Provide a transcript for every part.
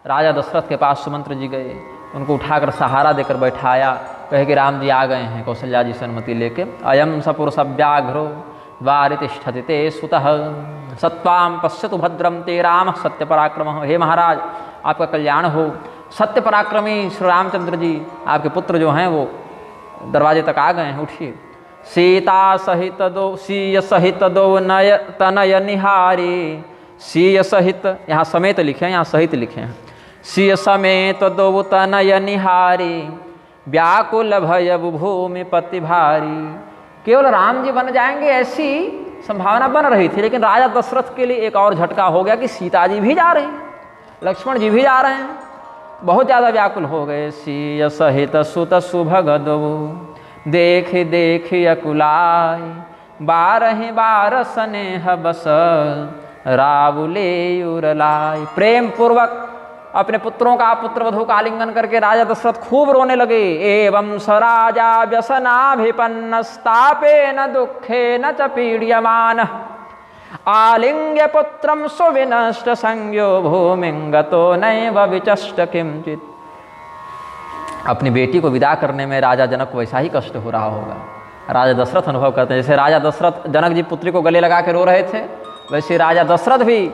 राजा दशरथ के पास सुमंत्र जी गए, उनको उठाकर सहारा देकर बैठाया, कहे कि राम जी आ गए हैं कौशल्या जी से अनुमति लेके। अयम सपुरुष व्याघ्रो द्वारि तिष्ठति ते सुतः सत्वाम पश्यतु भद्रम ते राम सत्य पराक्रम। हे महाराज, आपका कल्याण हो। सत्य पराक्रमी श्री रामचंद्र जी आपके पुत्र जो हैं वो दरवाजे तक आ गए हैं, उठिए। सीता सहित दो सीय सहित दो नय तनय निहारी। सीय सहित, यहाँ समेत लिखे हैं, यहाँ सहित लिखे हैं। सीय समेत दो तनय निहारी व्याकुल भय भूमि पति भारी। केवल राम जी बन जाएंगे ऐसी संभावना बन रही थी, लेकिन राजा दशरथ के लिए एक और झटका हो गया कि सीता जी भी जा रही हैं, लक्ष्मण जी भी जा रहे हैं। बहुत ज़्यादा व्याकुल हो गए। सीय सहित सुत सुभग दो देख देख अकुलाय। बारह बार स्नेह बस रावुले उरलाय। प्रेम पूर्वक अपने पुत्रों का पुत्रवधू का आलिंगन करके राजा दशरथ खूब रोने लगे। एवं स राजा व्यसनाभिपन्नस्तापे न दुखे न च पीड्यमान। आलिंग्य पुत्रम सुविनष्ट संज्ञो भूमिंगतो नैव विचष्ट किंचित। अपनी बेटी को विदा करने में राजा जनक को वैसा ही कष्ट हो रहा होगा। राजा दशरथ अनुभव करते हैं, जैसे राजा दशरथ जनक जी पुत्री को गले लगा के रो रहे थे, वैसे राजा दशरथ भी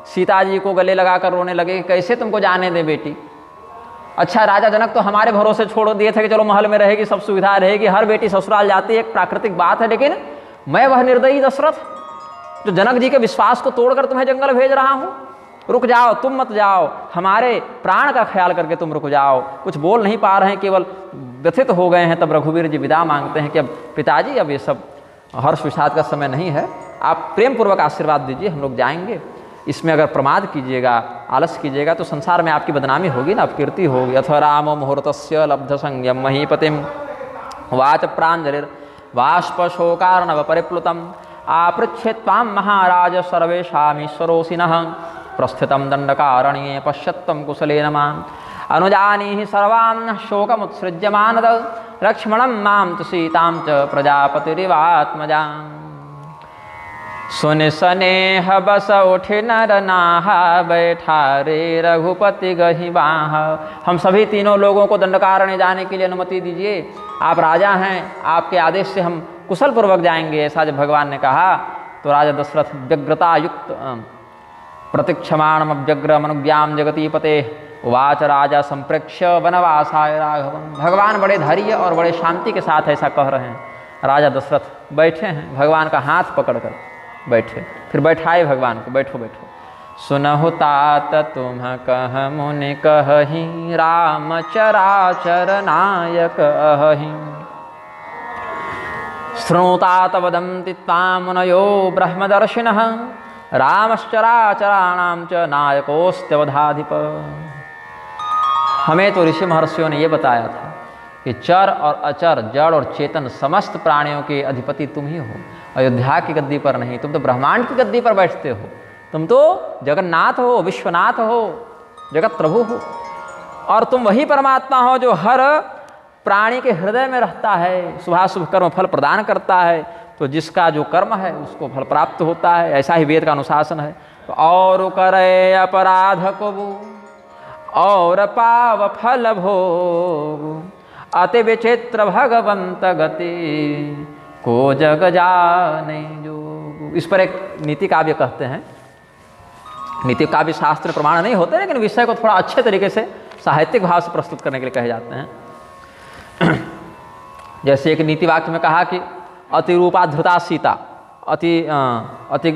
सीता जी को गले लगाकर रोने लगे कि कैसे तुमको जाने दे बेटी। अच्छा, राजा जनक तो हमारे भरोसे छोड़ दिए थे कि चलो महल में रहेगी, सब सुविधा रहेगी, हर बेटी ससुराल जाती है, एक प्राकृतिक बात है, लेकिन मैं वह निर्दयी दशरथ जो जनक जी के विश्वास को तोड़कर तुम्हें जंगल भेज रहा हूँ। रुक जाओ, तुम मत जाओ, हमारे प्राण का ख्याल करके तुम रुक जाओ। कुछ बोल नहीं पा रहे हैं, केवल व्यथित हो गए हैं। तब रघुवीर जी विदा मांगते हैं कि अब पिताजी, अब ये सब हर्ष विषाद का समय नहीं है, आप प्रेम पूर्वक आशीर्वाद दीजिए, हम लोग जाएंगे। इसमें अगर प्रमाद कीजिएगा, आलस कीजिएगा तो संसार में आपकी बदनामी होगी ना, अपकीर्ति होगी। अथ रामो मुहूर्तस्य लब्ध संज्ञम महीपतिम वाच प्रांजलिर बाष्पशोकार्णव परिप्लुतम। आपृच्छे त्वां महाराज सर्वेषामीश्वरोऽसिनः प्रस्थितं दण्डकारण्ये पश्यत्तं कुशलेन माम्। अनुजानीहि सर्वान् शोकमुत्सृज्य मानद लक्ष्मणं मां च सीतां च प्रजापतिरिवात्मजाम्। सुन स्नेह बस उठे नर नाहा बैठा रे रघुपति गहि बाह। हम सभी तीनों लोगों को दंडकारण्य जाने के लिए अनुमति दीजिए, आप राजा हैं, आपके आदेश से हम कुशल पूर्वक जाएंगे। ऐसा जब भगवान ने कहा तो राजा दशरथ व्यग्रता युक्त प्रतीक्षमाणम व्यग्र मनुज्ञाम जगतीपते उवाच राजा संप्रेक्ष्य वनवासाय राघवम। भगवान बड़े धैर्य और बड़े शांति के साथ ऐसा कह रहे हैं। राजा दशरथ बैठे हैं, भगवान का हाथ पकड़कर बैठे, फिर बैठाए भगवान को, बैठो बैठो। सुनहु तात तुम कह मुनि कहि राम चराचर नायक अहि। श्रोतात वदन्ति त्वां मुनयो ब्रह्मदर्शिनः रामश्चराचराणां च नायकोऽस्त्यवधाधिप। हमें तो ऋषि महर्षियों ने ये बताया था कि चर और अचर, जड़ और चेतन समस्त प्राणियों के अधिपति तुम ही हो, अयोध्या की गद्दी पर नहीं। तुम तो ब्रह्मांड की गद्दी पर बैठते हो, तुम तो जगन्नाथ हो, विश्वनाथ हो, जगत प्रभु हो, और तुम वही परमात्मा हो जो हर प्राणी के हृदय में रहता है, शुभाशुभ कर्म फल प्रदान करता है। तो जिसका जो कर्म है उसको फल प्राप्त होता है, ऐसा ही वेद का अनुशासन है। तो और करे अपराध को और पाव फल भोग अति विचित्र भगवंत गति को जग जाने जो। इस पर एक नीति काव्य कहते हैं। नीति काव्य शास्त्र प्रमाण नहीं होते, लेकिन विषय को थोड़ा अच्छे तरीके से साहित्यिक भाव से प्रस्तुत करने के लिए कहे जाते हैं। जैसे एक नीति वाक्य में कहा कि अति रूपा धृता सीता अति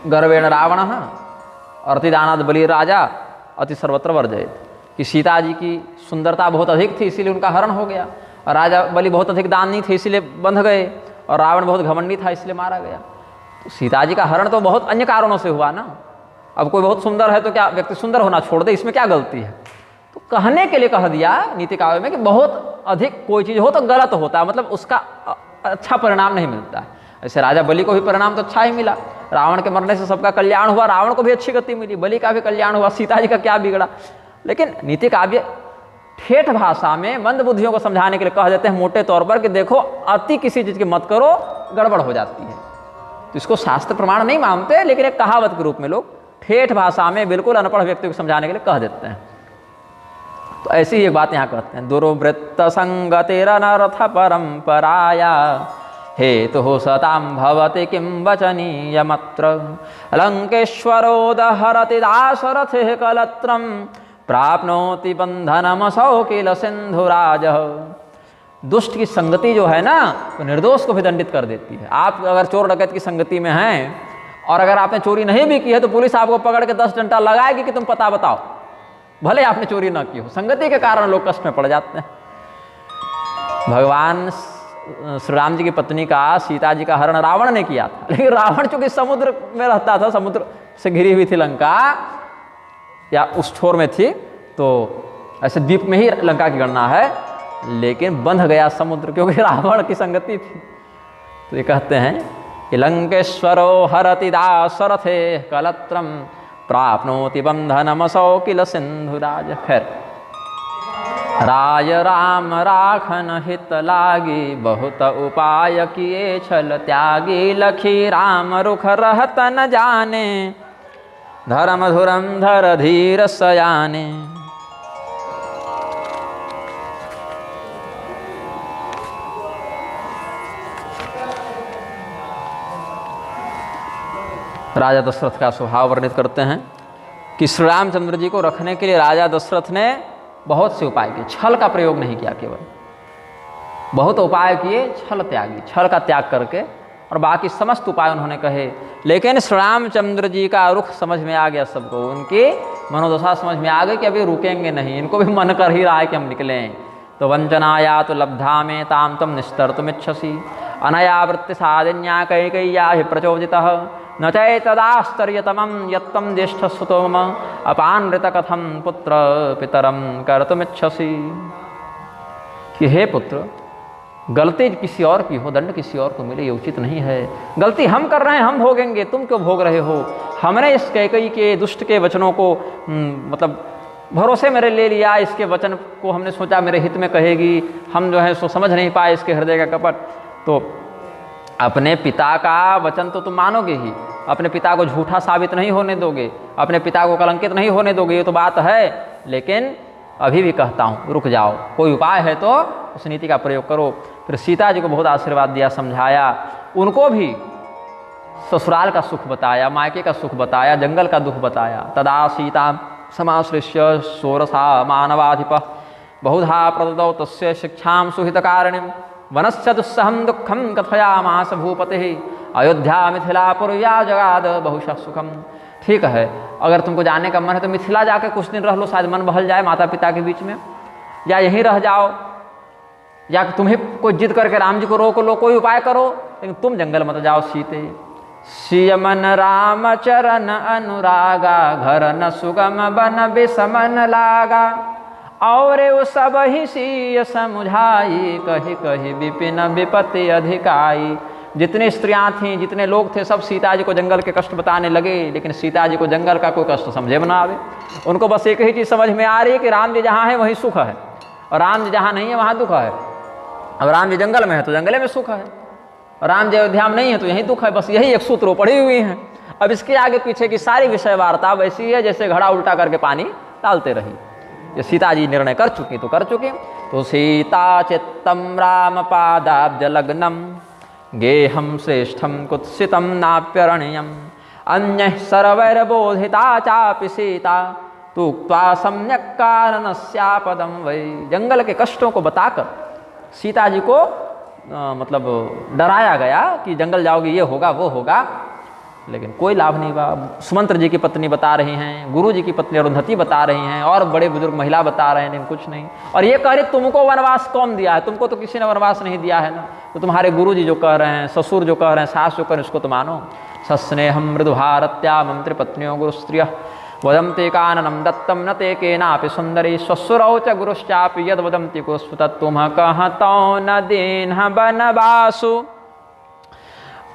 गर्वेण रावण अति दानाद बलि राजा अति सर्वत्र वर्जयेत। कि सीता जी की सुंदरता बहुत अधिक थी, इसीलिए उनका हरण हो गया, और राजा बलि बहुत अधिक दानी थे इसलिए बंध गए, और रावण बहुत घमंडी था इसलिए मारा गया। तो सीता जी का हरण तो बहुत अन्य कारणों से हुआ ना। अब कोई बहुत सुंदर है तो क्या व्यक्ति सुंदर होना छोड़ दे, इसमें क्या गलती है? तो कहने के लिए कह दिया नीति काव्य में कि बहुत अधिक कोई चीज़ हो तो गलत होता है, मतलब उसका अच्छा परिणाम नहीं मिलता है। ऐसे राजा बलि को भी परिणाम तो अच्छा ही मिला, रावण के मरने से सबका कल्याण हुआ, रावण को भी अच्छी गति मिली, बलि का भी कल्याण हुआ, सीता जी का क्या बिगड़ा। लेकिन नीति काव्य ठेठ भाषा में मंद बुद्धियों को समझाने के लिए कह देते हैं मोटे तौर पर कि देखो अति किसी चीज़ की मत करो, गड़बड़ हो जाती है। तो इसको शास्त्र प्रमाण नहीं मानते, लेकिन एक कहावत के रूप में लोग ठेठ भाषा में बिल्कुल अनपढ़ व्यक्ति को समझाने के लिए कह देते हैं। तो ऐसी ही एक बात यहाँ कहते हैं, दुर्वृत्त संगतिरनर्थ परंपराया हेतु तो सताम भवति किं वचनीयमत्र लंकेश्वरो दहरति दाशरथे कलत्रम प्राप्नोति बंधनमसौ किल सिंधुराज। दुष्ट की संगति जो है ना तो निर्दोष को भी दंडित कर देती है। आप अगर चोर डकैत की संगति में हैं और अगर आपने चोरी नहीं भी की है तो पुलिस आपको पकड़ के 10 डंडा लगाएगी कि तुम पता बताओ, भले आपने चोरी ना की हो। संगति के कारण लोग कष्ट में पड़ जाते हैं। भगवान श्री राम जी की पत्नी का, सीता जी का हरण रावण ने किया था, लेकिन रावण चूंकि समुद्र में रहता था, समुद्र से घिरी हुई थी लंका या उस छोर में थी, तो ऐसे द्वीप में ही लंका की गणना है, लेकिन बंध गया समुद्र क्योंकि रावण की संगति थी। तो ये कहते हैं कि लंकेश्वरो हरति दाशरथे कलत्रम प्राप्नोति बंधनमसौ किल सिंधुराज। खैर, राय राम राखन हित लागी बहुत उपाय किए छल त्यागी लखी राम रुख रहत न जाने धर्म धुरंधर धीर सयाने। राजा दशरथ का स्वभाव वर्णित करते हैं कि श्री रामचंद्र जी को रखने के लिए राजा दशरथ ने बहुत से उपाय किए, छल का प्रयोग नहीं किया, केवल बहुत उपाय किए, छल त्यागी, छल का त्याग करके, और बाकी समस्त उपाय उन्होंने कहे। लेकिन श्री रामचंद्र जी का रुख समझ में आ गया सबको, उनकी मनोदशा समझ में आ गई कि अभी रुकेंगे नहीं, इनको भी मन कर ही रहा है कि हम निकलें। तो वंचनाया तो लब्धा में ताम तम निस्तर तुम इच्छसी अनयावृत्ति साधिन्या कैकय्या हि प्रचोदितः न चैतदाश्चर्यतमं यत्तं ज्येष्ठ सुतो मम अपानृत कथम पुत्र पितरम कर्तुमिच्छसि। कि हे पुत्र, गलती किसी और की हो, दंड किसी और को मिले, ये उचित नहीं है। गलती हम कर रहे हैं, हम भोगेंगे, तुम क्यों भोग रहे हो? हमने इस कैकई के दुष्ट के वचनों को मतलब भरोसे मेरे ले लिया, इसके वचन को हमने सोचा मेरे हित में कहेगी, हम जो है सो समझ नहीं पाए इसके हृदय का कपट। तो अपने पिता का वचन तो तुम मानोगे ही, अपने पिता को झूठा साबित नहीं होने दोगे, अपने पिता को कलंकित नहीं होने दोगे, ये तो बात है। लेकिन अभी भी कहता हूँ, रुक जाओ, कोई उपाय है तो उस नीति का प्रयोग करो। फिर सीता जी को बहुत आशीर्वाद दिया, समझाया, उनको भी ससुराल का सुख बताया, मायके का सुख बताया, जंगल का दुख बताया। तदा सीता समाश्लिष्य सोरसा मानवाधिप बहुधा प्रददौ तस्य शिक्षां सुहितकारिणीं वनस्य दुस्सहं दुःखं कथयामास भूपतिः अयोध्या मिथिलापुर्या जगाद बहुशः सुखम। ठीक है, अगर तुमको जाने का मन है तो मिथिला जाके कुछ दिन रह लो, शायद मन बहल जाए माता पिता के बीच में, या यहीं रह जाओ, या तुम्हें कोई जिद करके राम जी को रोक लो, कोई उपाय करो, लेकिन तुम जंगल मत जाओ सीते। सियमन राम चरण अनुरागा घर न सुगम बन बिसमन लागा और सब ही सीय समुझाई कही कही विपिन विपत्ति अधिकाई। जितनी स्त्रियां थीं, जितने लोग थे, सब सीता जी को जंगल के कष्ट बताने लगे, लेकिन सीता जी को जंगल का कोई कष्ट समझे में ना आवे। उनको बस एक ही चीज़ समझ में आ रही है कि राम जी जहाँ हैं वहीं सुख है, और राम जी जहाँ नहीं है वहाँ दुख है। अब राम जी जंगल में है तो जंगले में सुख है, और राम जी अयोध्या में नहीं है तो यहीं दुख है। बस यही एक सूत्र पड़ी हुई है। अब इसके आगे पीछे की सारी विषय वार्ता वैसी है जैसे घड़ा उल्टा करके पानी डालते रही। ये सीता जी निर्णय कर चुकी तो कर चुकी। तो सीता चित्तम राम पादाब्ज लग्नम गेहम श्रेष्ठम कुत्सितम नाप्यरणीयम अन्य सर्वैर्बोधिता चापि सीता तूक्त्वा सम्यक कारणस्यापदम वै। जंगल के कष्टों को बताकर सीता जी को मतलब डराया गया कि जंगल जाओगे ये होगा वो होगा, लेकिन कोई लाभ नहीं हुआ। सुमंत्र जी की पत्नी बता रही हैं, गुरु जी की पत्नी अरुंधति बता रही हैं, और बड़े बुजुर्ग महिला बता रहे हैं, लेकिन कुछ नहीं। और ये कह रहे तुमको वनवास कौन दिया है? तुमको तो किसी ने वनवास नहीं दिया है ना। तो तुम्हारे गुरु जी जो कह रहे हैं, ससुर जो कह रहे हैं, सास जो कह रहे हैं, उसको तो मानो। सस्नेहम मृदु भारत्या मंत्री पत्नियों गुरुस्त्रिय वदंते काननम दत्तम न ते केनापि सुंदरी स्वसुरौ च गुरुश्चापि यद वदंति कुस्व तत्तुम कहतौ न दीन्ह बनवासु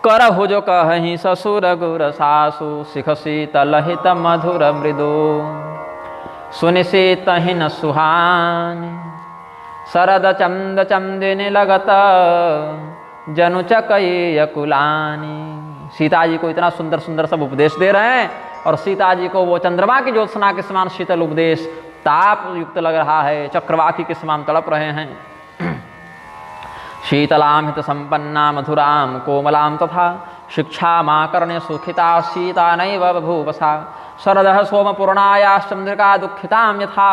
करहु जो कहि ससुर गुर सासु सिख शीतलहित मधुर मृदु सुनिशीत न सुहानि शरद चंद चंदिनी लगत जनु चकई यकुलानी। सीता जी को इतना सुंदर सुंदर सब उपदेश दे रहे हैं और सीता जी को वो चंद्रमा की ज्योत्सना के समान शीतल उपदेश ताप युक्त लग रहा है, चक्रवाकी के समान तड़प रहे हैं। शीतलाम हित संपन्ना मधुराम कोमलाम तथा शिक्षा माँ कर्ण्य सुखिता सीता नैव बभूवसा शरदः सोमपूर्णाया चंद्रिका दुखिताम यथा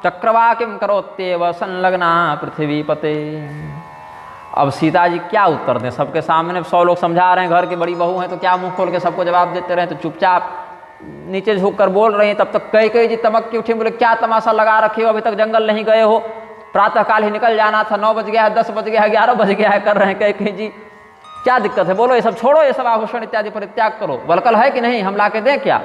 चक्रवाकिम करोत्येव संलग्ना पृथ्वीपते। अब सीता जी क्या उत्तर दें, सबके सामने 100 लोग समझा रहे हैं, घर की बड़ी बहू हैं तो क्या मुंह खोल के सबको जवाब देते रहे, तो चुपचाप नीचे झुक कर बोल रही हैं। तब तक कई जी तमक के उठी, बोले क्या तमाशा लगा रखे हो, अभी तक जंगल नहीं गए हो, प्रातःकाल ही निकल जाना था, 9 बज गया है, 10 बज गया है, 11 बज गया है, कर रहे हैं कई जी, क्या दिक्कत है, बोलो ये सब छोड़ो, ये सब आभूषण इत्यादि परित्याग करो, वलकल है कि नहीं, हम ला के दें क्या।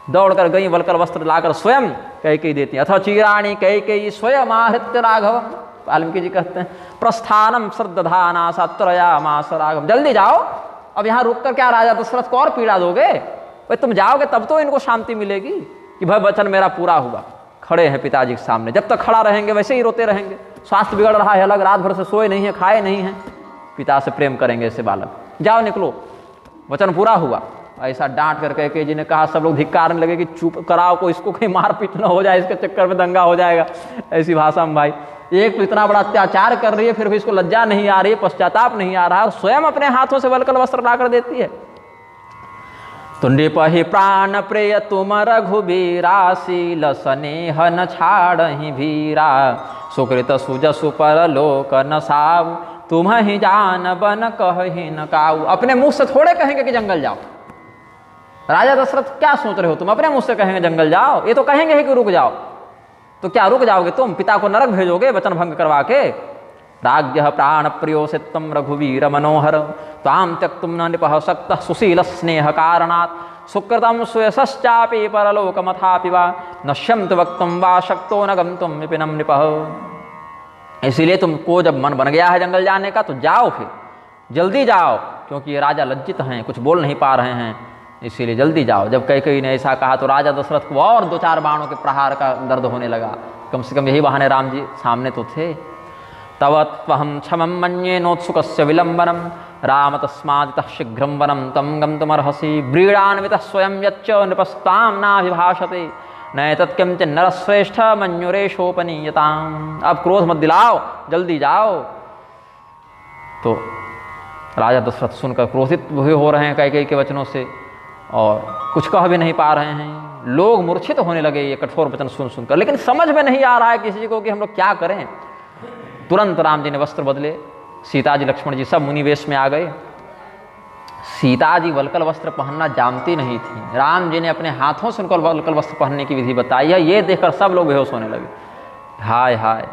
दौड़ कर गई, वलकल वस्त्र लाकर स्वयं कई देती, अथ चीराणी कई स्वयं आहृत्य राघव। वाल्मीकि जी कहते हैं प्रस्थानम श्रद्धाना सत्रया मास राघव, जल्दी जाओ, अब यहाँ रुक कर क्या राजा दशरथ को और पीड़ा दोगे, भाई तुम जाओगे तब तो इनको शांति मिलेगी कि भाई वचन मेरा पूरा हुआ। खड़े हैं पिताजी के सामने, जब तक खड़ा रहेंगे वैसे ही रोते रहेंगे, स्वास्थ्य बिगड़ रहा है अलग, रात भर से सोए नहीं है, खाए नहीं हैं, पिता से प्रेम करेंगे ऐसे बालक, जाओ निकलो, वचन पूरा हुआ। ऐसा डांट कर कह के जी ने कहा, सब लोग धिक्कारने लगे कि चुप कराओ को, इसको कहीं मारपीट न हो जाए, इसके चक्कर में दंगा हो जाएगा। ऐसी भाषा में भाई एक तो इतना बड़ा अत्याचार कर रही है, फिर भी इसको लज्जा नहीं आ रही है, पश्चाताप नहीं आ रहा, और स्वयं अपने हाथों से वलकल वस्त्र लाकर देती है। तो नृपहि प्राण प्रिय तुम रघुबीराशील स्नेह न छाड़हि भीरा सुकृत सुजसु पर लोक न साव तुम ही जान बन कहि न काऊ। अपने मुंह से थोड़े कहेंगे कि जंगल जाओ, राजा दशरथ क्या सोच रहे हो तुम, अपने मुंह से कहेंगे जंगल जाओ, ये तो कहेंगे ही कि रुक जाओ, तो क्या रुक जाओगे तुम, पिता को नरक भेजोगे वचन भंग करवा के। राज्य प्राण प्रियो से तम रघुवीर मनोहर ताम त्यक्तुम न निपह शक्त सुशील स्नेह कारणात् सुकृतम सुयश्चापि परलोकमथापि वा नश्यंत वक्तुम वा शक्तो न गंतुम विपिनम निपह। इसीलिए तुमको जब मन बन गया है जंगल जाने का तो जाओ, फिर जल्दी जाओ, क्योंकि ये राजा लज्जित हैं, कुछ बोल नहीं पा रहे हैं, इसीलिए जल्दी जाओ। जब कई ने ऐसा कहा तो राजा दशरथ को और 2-4 बाणों के प्रहार का दर्द होने लगा, कम से कम यही बहाने राम जी सामने तो थे। तव त्वहं क्षमं मन्ये नोत्सुकस्य विलम्बनं राम तस्मादितः शीघ्रं वनं तं गन्तुमर्हसि व्रीडान्वितः स्वयं यच्च नृपस्तां नाभिभाषते नैतत्किंचिन् नरश्रेष्ठ मन्युरेशोपनीयताम्। अब क्रोध मत दिलाओ, जल्दी जाओ। तो राजा दशरथ सुनकर क्रोधित भी हो रहे हैं कई के वचनों से, और कुछ कह भी नहीं पा रहे हैं। लोग मूर्छित होने लगे ये कठोर वचन सुनकर, लेकिन समझ में नहीं आ रहा है किसी को कि हम लोग क्या करें। तुरंत राम जी ने वस्त्र बदले, सीता जी लक्ष्मण जी सब मुनिवेश में आ गए। सीता जी वलकल वस्त्र पहनना जानती नहीं थी, राम जी ने अपने हाथों से उनको वलकल वस्त्र पहनने की विधि बताई है। ये देखकर सब लोग बेहोश होने लगे। हाय हाय,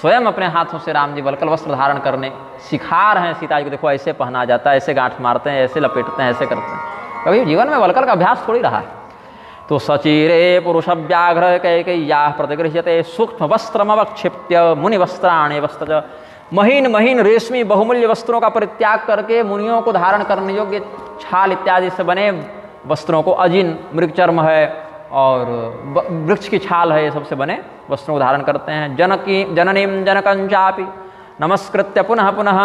स्वयं अपने हाथों से राम जी वलकल वस्त्र धारण करने सिखा रहे हैं सीता जी को, देखो ऐसे पहना जाता है, ऐसे गांठ मारते हैं, ऐसे लपेटते हैं, ऐसे करते हैं। कभी जीवन में वलकल का अभ्यास थोड़ी रहा है। तो सचीरे पुरुष व्याघ्र कैकेय्याः प्रतिगृह्यते सूक्ष्म वस्त्रमवक्षिप्य मुनि वस्त्राणि वस्त्रज। महीन महीन रेशमी बहुमूल्य वस्त्रों का परित्याग करके मुनियों को धारण करने योग्य छाल इत्यादि से बने वस्त्रों को, अजिन मृगचर्म है और वृक्ष की छाल है, ये सबसे बने वस्त्रों को धारण करते हैं। जननीं जनकंचापि नमस्कृत्य पुनः पुनः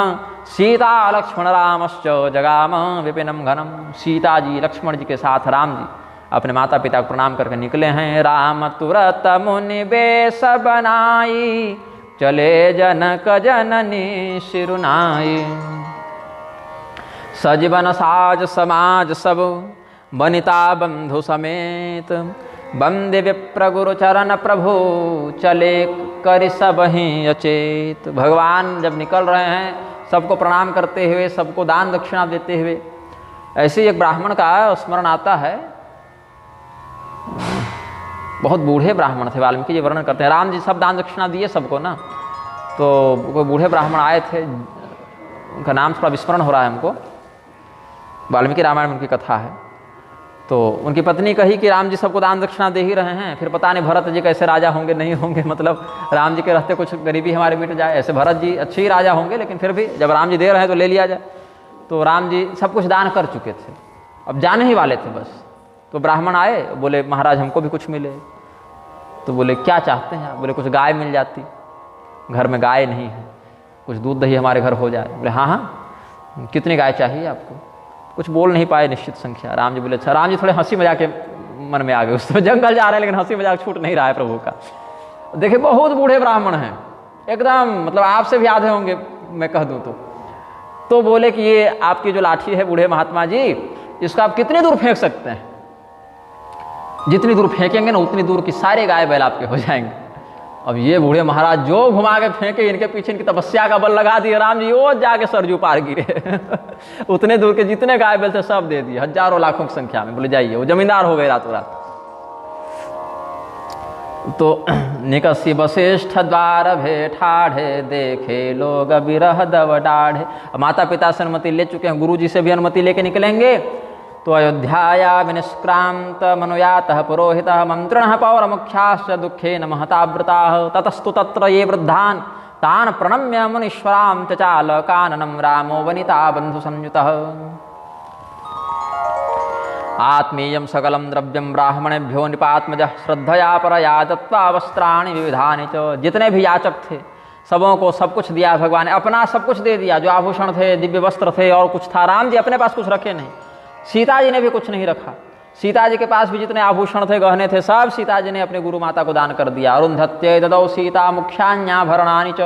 सीता लक्ष्मण रामश्च जगाम विपिनम घनम। सीता जी लक्ष्मण जी के साथ राम जी अपने माता पिता को प्रणाम करके निकले हैं। राम तुरत मुनि बेश बनाई चले जनक जननी शिरुनाई। सजीवन साज समाज सब बनिता बंधु समेत बंदे विप्र गुरु चरण प्रभु चले कर सब ही अचेत। भगवान जब निकल रहे हैं सबको प्रणाम करते हुए, सबको दान दक्षिणा देते हुए, ऐसे एक ब्राह्मण का स्मरण आता है। बहुत बूढ़े ब्राह्मण थे, वाल्मीकि जी वर्णन करते हैं। राम जी सब दान दक्षिणा दिए सबको ना, तो कोई बूढ़े ब्राह्मण आए थे, उनका नाम थोड़ा विस्मरण हो रहा है हमको, वाल्मीकि रामायण में उनकी कथा है। तो उनकी पत्नी कही कि राम जी सबको दान दक्षिणा दे ही रहे हैं, फिर पता नहीं भरत जी कैसे राजा होंगे नहीं होंगे, मतलब राम जी के रहते कुछ गरीबी हमारे मिट जाए। ऐसे भरत जी अच्छे ही राजा होंगे, लेकिन फिर भी जब राम जी दे रहे हैं तो ले लिया जाए। तो राम जी सब कुछ दान कर चुके थे, अब जाने ही वाले थे बस। तो ब्राह्मण आए, बोले महाराज हमको भी कुछ मिले। तो बोले क्या चाहते हैं आप? बोले कुछ गाय मिल जाती, घर में गाय नहीं है, कुछ दूध दही हमारे घर हो जाए। बोले हाँ हाँ, कितनी गाय चाहिए आपको? कुछ बोल नहीं पाए निश्चित संख्या। राम जी बोले अच्छा। राम जी थोड़े हंसी मजाक के मन में आ गए, उस तो जंगल जा रहे हैं लेकिन हंसी मजाक छूट नहीं रहा है प्रभु का। देखिए बहुत बूढ़े ब्राह्मण हैं एकदम, मतलब आपसे भी आधे होंगे मैं कह दूं तो बोले कि ये आपकी जो लाठी है बूढ़े महात्मा जी, इसको आप कितनी दूर फेंक सकते हैं? जितनी दूर फेंकेंगे ना उतनी दूर की सारे गाय बैल आपके हो जाएंगे। अब ये बूढ़े महाराज जो घुमा के फेंके, इनके पीछे इनकी तपस्या का बल लगा दिया। राम जी वो जाके सरजू पार गिरे उतने दूर के जितने गाय बैल थे सब दे दिए, हजारों लाखों की संख्या में। बोले जाइए, वो जमींदार हो गए रातों रात। तो निकसी वशिष्ठ द्वार भेठाढ़े, देखे लोग बिरह दव डाढ़े। माता पिता से अनुमति ले चुके हैं, गुरु जी से भी अनुमति लेके निकलेंगे। तो अयोध्याया विनिष्क्रांत मनोयातः पुरोहितः मंत्रिणः पौरमुख्याश्च दुःखेन महतावृताः। ततस्तु तत्र ये वृद्धान् तान् प्रणम्य मुनीश्वरां चचाल काननं रामो वनिता बंधु संयुतः। आत्मीयं सकलं द्रव्यं ब्राह्मणेभ्यो निपात्मजः, श्रद्धया परया दत्त्वा वस्त्राणि विविधानि च। जितने भी याचक थे सबों को सब कुछ दिया भगवान ने, अपना सब कुछ दे दिया। जो आभूषण थे, दिव्य वस्त्र थे और कुछ था, राम जी अपने पास कुछ रखे नहीं। सीता जी ने भी कुछ नहीं रखा। सीता जी के पास भी जितने आभूषण थे, गहने थे, सब सीता जी ने अपने गुरु माता को दान कर दिया। अरुंधत्ये ददौ सीता मुख्यान्याभरणानि च,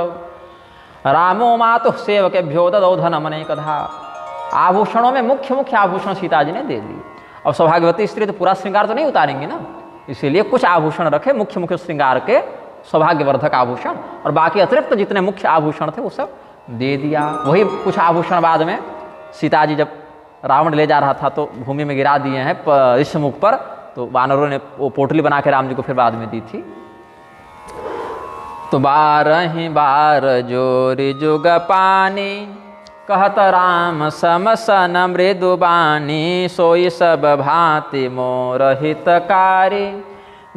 रामो मातुः सेवकेभ्यो ददौ धनमनेकधा। आभूषणों में मुख्य मुख्य आभूषण सीता जी ने दे दिए। अब सौभाग्यवती स्त्री तो पूरा श्रृंगार तो नहीं उतारेंगी ना, इसीलिए कुछ आभूषण रखे मुख्य मुख्य श्रृंगार के, सौभाग्यवर्धक आभूषण, और बाकी अतिरिक्त जितने मुख्य आभूषण थे वो सब दे दिया। वही कुछ आभूषण बाद में सीता जी जब रावण ले जा रहा था तो भूमि में गिरा दिए हैं ऋषमुख पर, तो वानरों ने वो पोटली बना के राम जी को फिर बाद में दी थी। तो 12 बार जोरी जुग पानी, कहत राम समसन मृदुबानी। सोई सब भांति मोर हितकारी,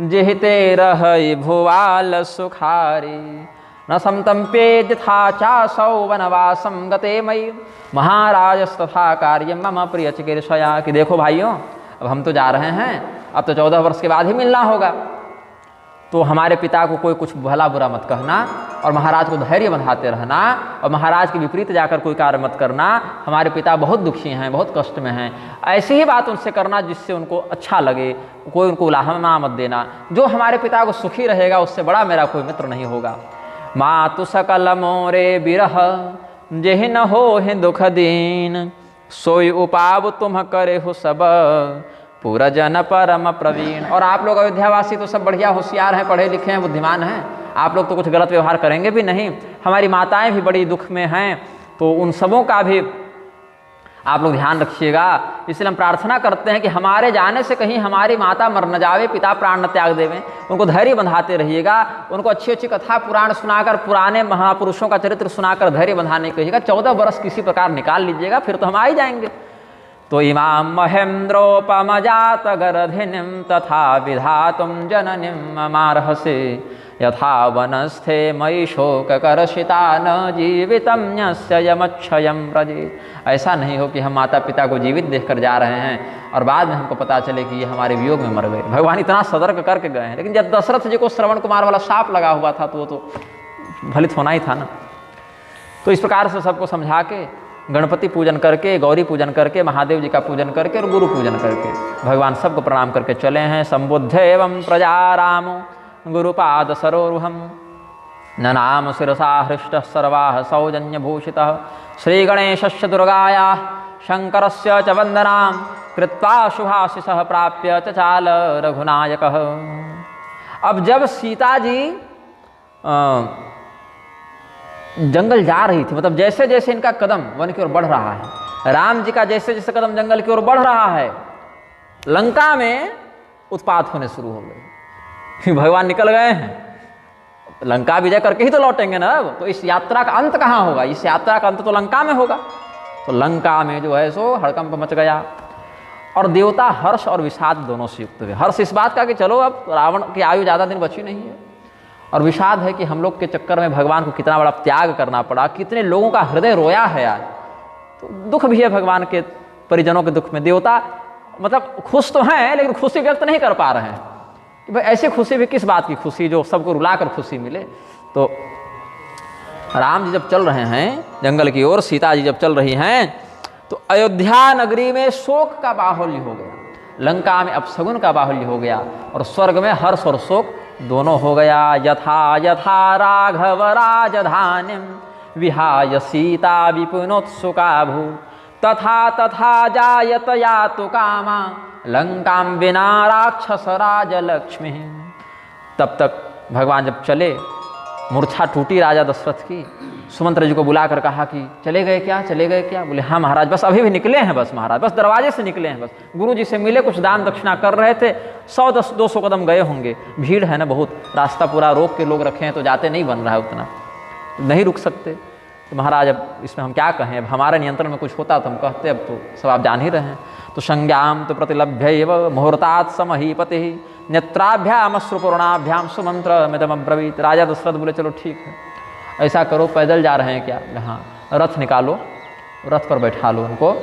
जिहते रहि भुवाल सुखारी। न समतंपेद था चासौ वनवासम गते मयि, महाराजस्तथा कार्य मम प्रिय चिकीर्षया। कि देखो भाइयों, अब हम तो जा रहे हैं, अब तो 14 वर्ष के बाद ही मिलना होगा, तो हमारे पिता को कोई कुछ भला बुरा मत कहना, और महाराज को धैर्य बंधाते रहना, और महाराज के विपरीत जाकर कोई कार्य मत करना। हमारे पिता बहुत दुखी हैं, बहुत कष्ट में हैं। ऐसी ही बात उनसे करना जिससे उनको अच्छा लगे, कोई उनको उलाहना मत देना। जो हमारे पिता को सुखी रहेगा उससे बड़ा मेरा कोई मित्र नहीं होगा। मातु सकल मोरे बिरह, जेहि न हो हे दुख दीन। सोई उपाव तुम करे हो सब, पूरा जन परम प्रवीण। और आप लोग अयोध्यावासी तो सब बढ़िया होशियार हैं, पढ़े लिखे हैं, बुद्धिमान हैं। आप लोग तो कुछ गलत व्यवहार करेंगे भी नहीं। हमारी माताएं भी बड़ी दुख में हैं, तो उन सबों का भी आप लोग ध्यान रखिएगा। इसलिए हम प्रार्थना करते हैं कि हमारे जाने से कहीं हमारी माता मर न जावे, पिता प्राण न त्याग देवें। उनको धैर्य बंधाते रहिएगा, उनको अच्छी अच्छी कथा पुराण सुनाकर, पुराने महापुरुषों का चरित्र सुनाकर धैर्य बंधाने कहिएगा। 14 वर्ष किसी प्रकार निकाल लीजिएगा, फिर तो हम आ ही जाएंगे। तो इमाम महेन्द्रोपमजात गरधिनीं, तथा विधातुं जननीं मार्हसे। यथा वनस्थे मयि शोककर्षिता, न जीवितं न्यस्य यमक्षयं व्रजेत्। ऐसा नहीं हो कि हम माता पिता को जीवित देखकर जा रहे हैं और बाद में हमको पता चले कि ये हमारे वियोग में मर गए। भगवान इतना सतर्क करके गए हैं। लेकिन जब दशरथ जी को श्रवण कुमार वाला शाप लगा हुआ था तो वो तो फलित होना ही था ना। तो इस प्रकार से सबको समझा के, गणपति पूजन करके, गौरी पूजन करके, महादेव जी का पूजन करके और गुरु पूजन करके भगवान सबको प्रणाम करके चले हैं। संबुद्ध एवं प्रजा रामो गुरुपाद सरोरुहम, ननाम शिरसा हृष्टः सर्वाः सौजन्यभूषितः। श्रीगणेशस्य दुर्गायाः शंकरस्य च वंदनां, कृत्वा शुभाशिषः प्राप्य चचाल रघुनायकः। अब जब सीता जी जंगल जा रही थी, मतलब जैसे जैसे इनका कदम वन की ओर बढ़ रहा है, राम जी का जैसे जैसे कदम जंगल की ओर बढ़ रहा है, लंका में उत्पात होने शुरू हो गए। भगवान निकल गए हैं, लंका विजय करके ही तो लौटेंगे ना। अब तो इस यात्रा का अंत कहाँ होगा? इस यात्रा का अंत तो लंका में होगा। तो लंका में जो है सो हड़कंप मच गया, और देवता हर्ष और विषाद दोनों से युक्त हुए। हर्ष इस बात का कि चलो अब रावण की आयु ज़्यादा दिन बची नहीं है, और विषाद है कि हम लोग के चक्कर में भगवान को कितना बड़ा त्याग करना पड़ा, कितने लोगों का हृदय रोया है आज। तो दुख भी है भगवान के परिजनों के दुख में। देवता मतलब खुश तो हैं लेकिन खुशी व्यक्त नहीं कर पा रहे हैं कि भाई ऐसी खुशी भी किस बात की खुशी जो सबको रुलाकर खुशी मिले। तो राम जी जब चल रहे हैं जंगल की ओर, सीता जी जब चल रही हैं, तो अयोध्या नगरी में शोक का बाहुल्य हो गया, लंका में अपशगुन का बाहुल्य हो गया, और स्वर्ग में हर्ष और शोक दोनों हो गया। यथा यथा राघव राजधानीं विहाय सीता विपुनोत्सुका भू तथा तथा जायत यातु कामा लंकां विना राक्षस राज लक्ष्मी। तब तक भगवान जब चले, मूर्छा टूटी राजा दशरथ की। सुमंत्र जी को बुलाकर कहा कि चले गए क्या, चले गए क्या? बोले हाँ महाराज, बस अभी भी निकले हैं, बस महाराज, बस दरवाजे से निकले हैं, बस गुरु जी से मिले, कुछ दान दक्षिणा कर रहे थे, 100-200 कदम गए होंगे। भीड़ है ना बहुत, रास्ता पूरा रोक के लोग रखे हैं, तो जाते नहीं बन रहा है उतना, नहीं रुक सकते। तो महाराज अब इसमें हम क्या कहें, अब हमारे नियंत्रण में कुछ होता तो हम कहते, अब तो सब आप जान ही रहे हैं। तो संज्ञाम तो प्रतिलभ्य मुहूर्तात् समहीपति नेत्राभ्यामश्रुपूर्णाभ्याम सुमंत्र मिदमब्रवीत। राजा दशरथ बोले चलो ठीक है, ऐसा करो, पैदल जा रहे हैं क्या? हाँ, रथ निकालो, रथ पर बैठा लो उनको,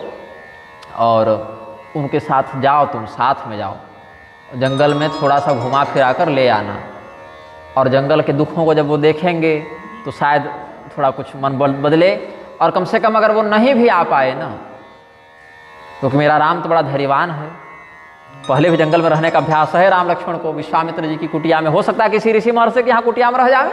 और उनके साथ जाओ, तुम साथ में जाओ, जंगल में थोड़ा सा घुमा फिरा कर ले आना, और जंगल के दुखों को जब वो देखेंगे तो शायद थोड़ा कुछ मन बदले, और कम से कम अगर वो नहीं भी आ पाए ना, क्योंकि मेरा राम तो बड़ा धैर्यवान है, पहले भी जंगल में रहने का अभ्यास है राम लक्ष्मण को। विश्वामित्र जी की कुटिया में, हो सकता है किसी ऋषि महर्षि के यहाँ कुटिया में रह जावे,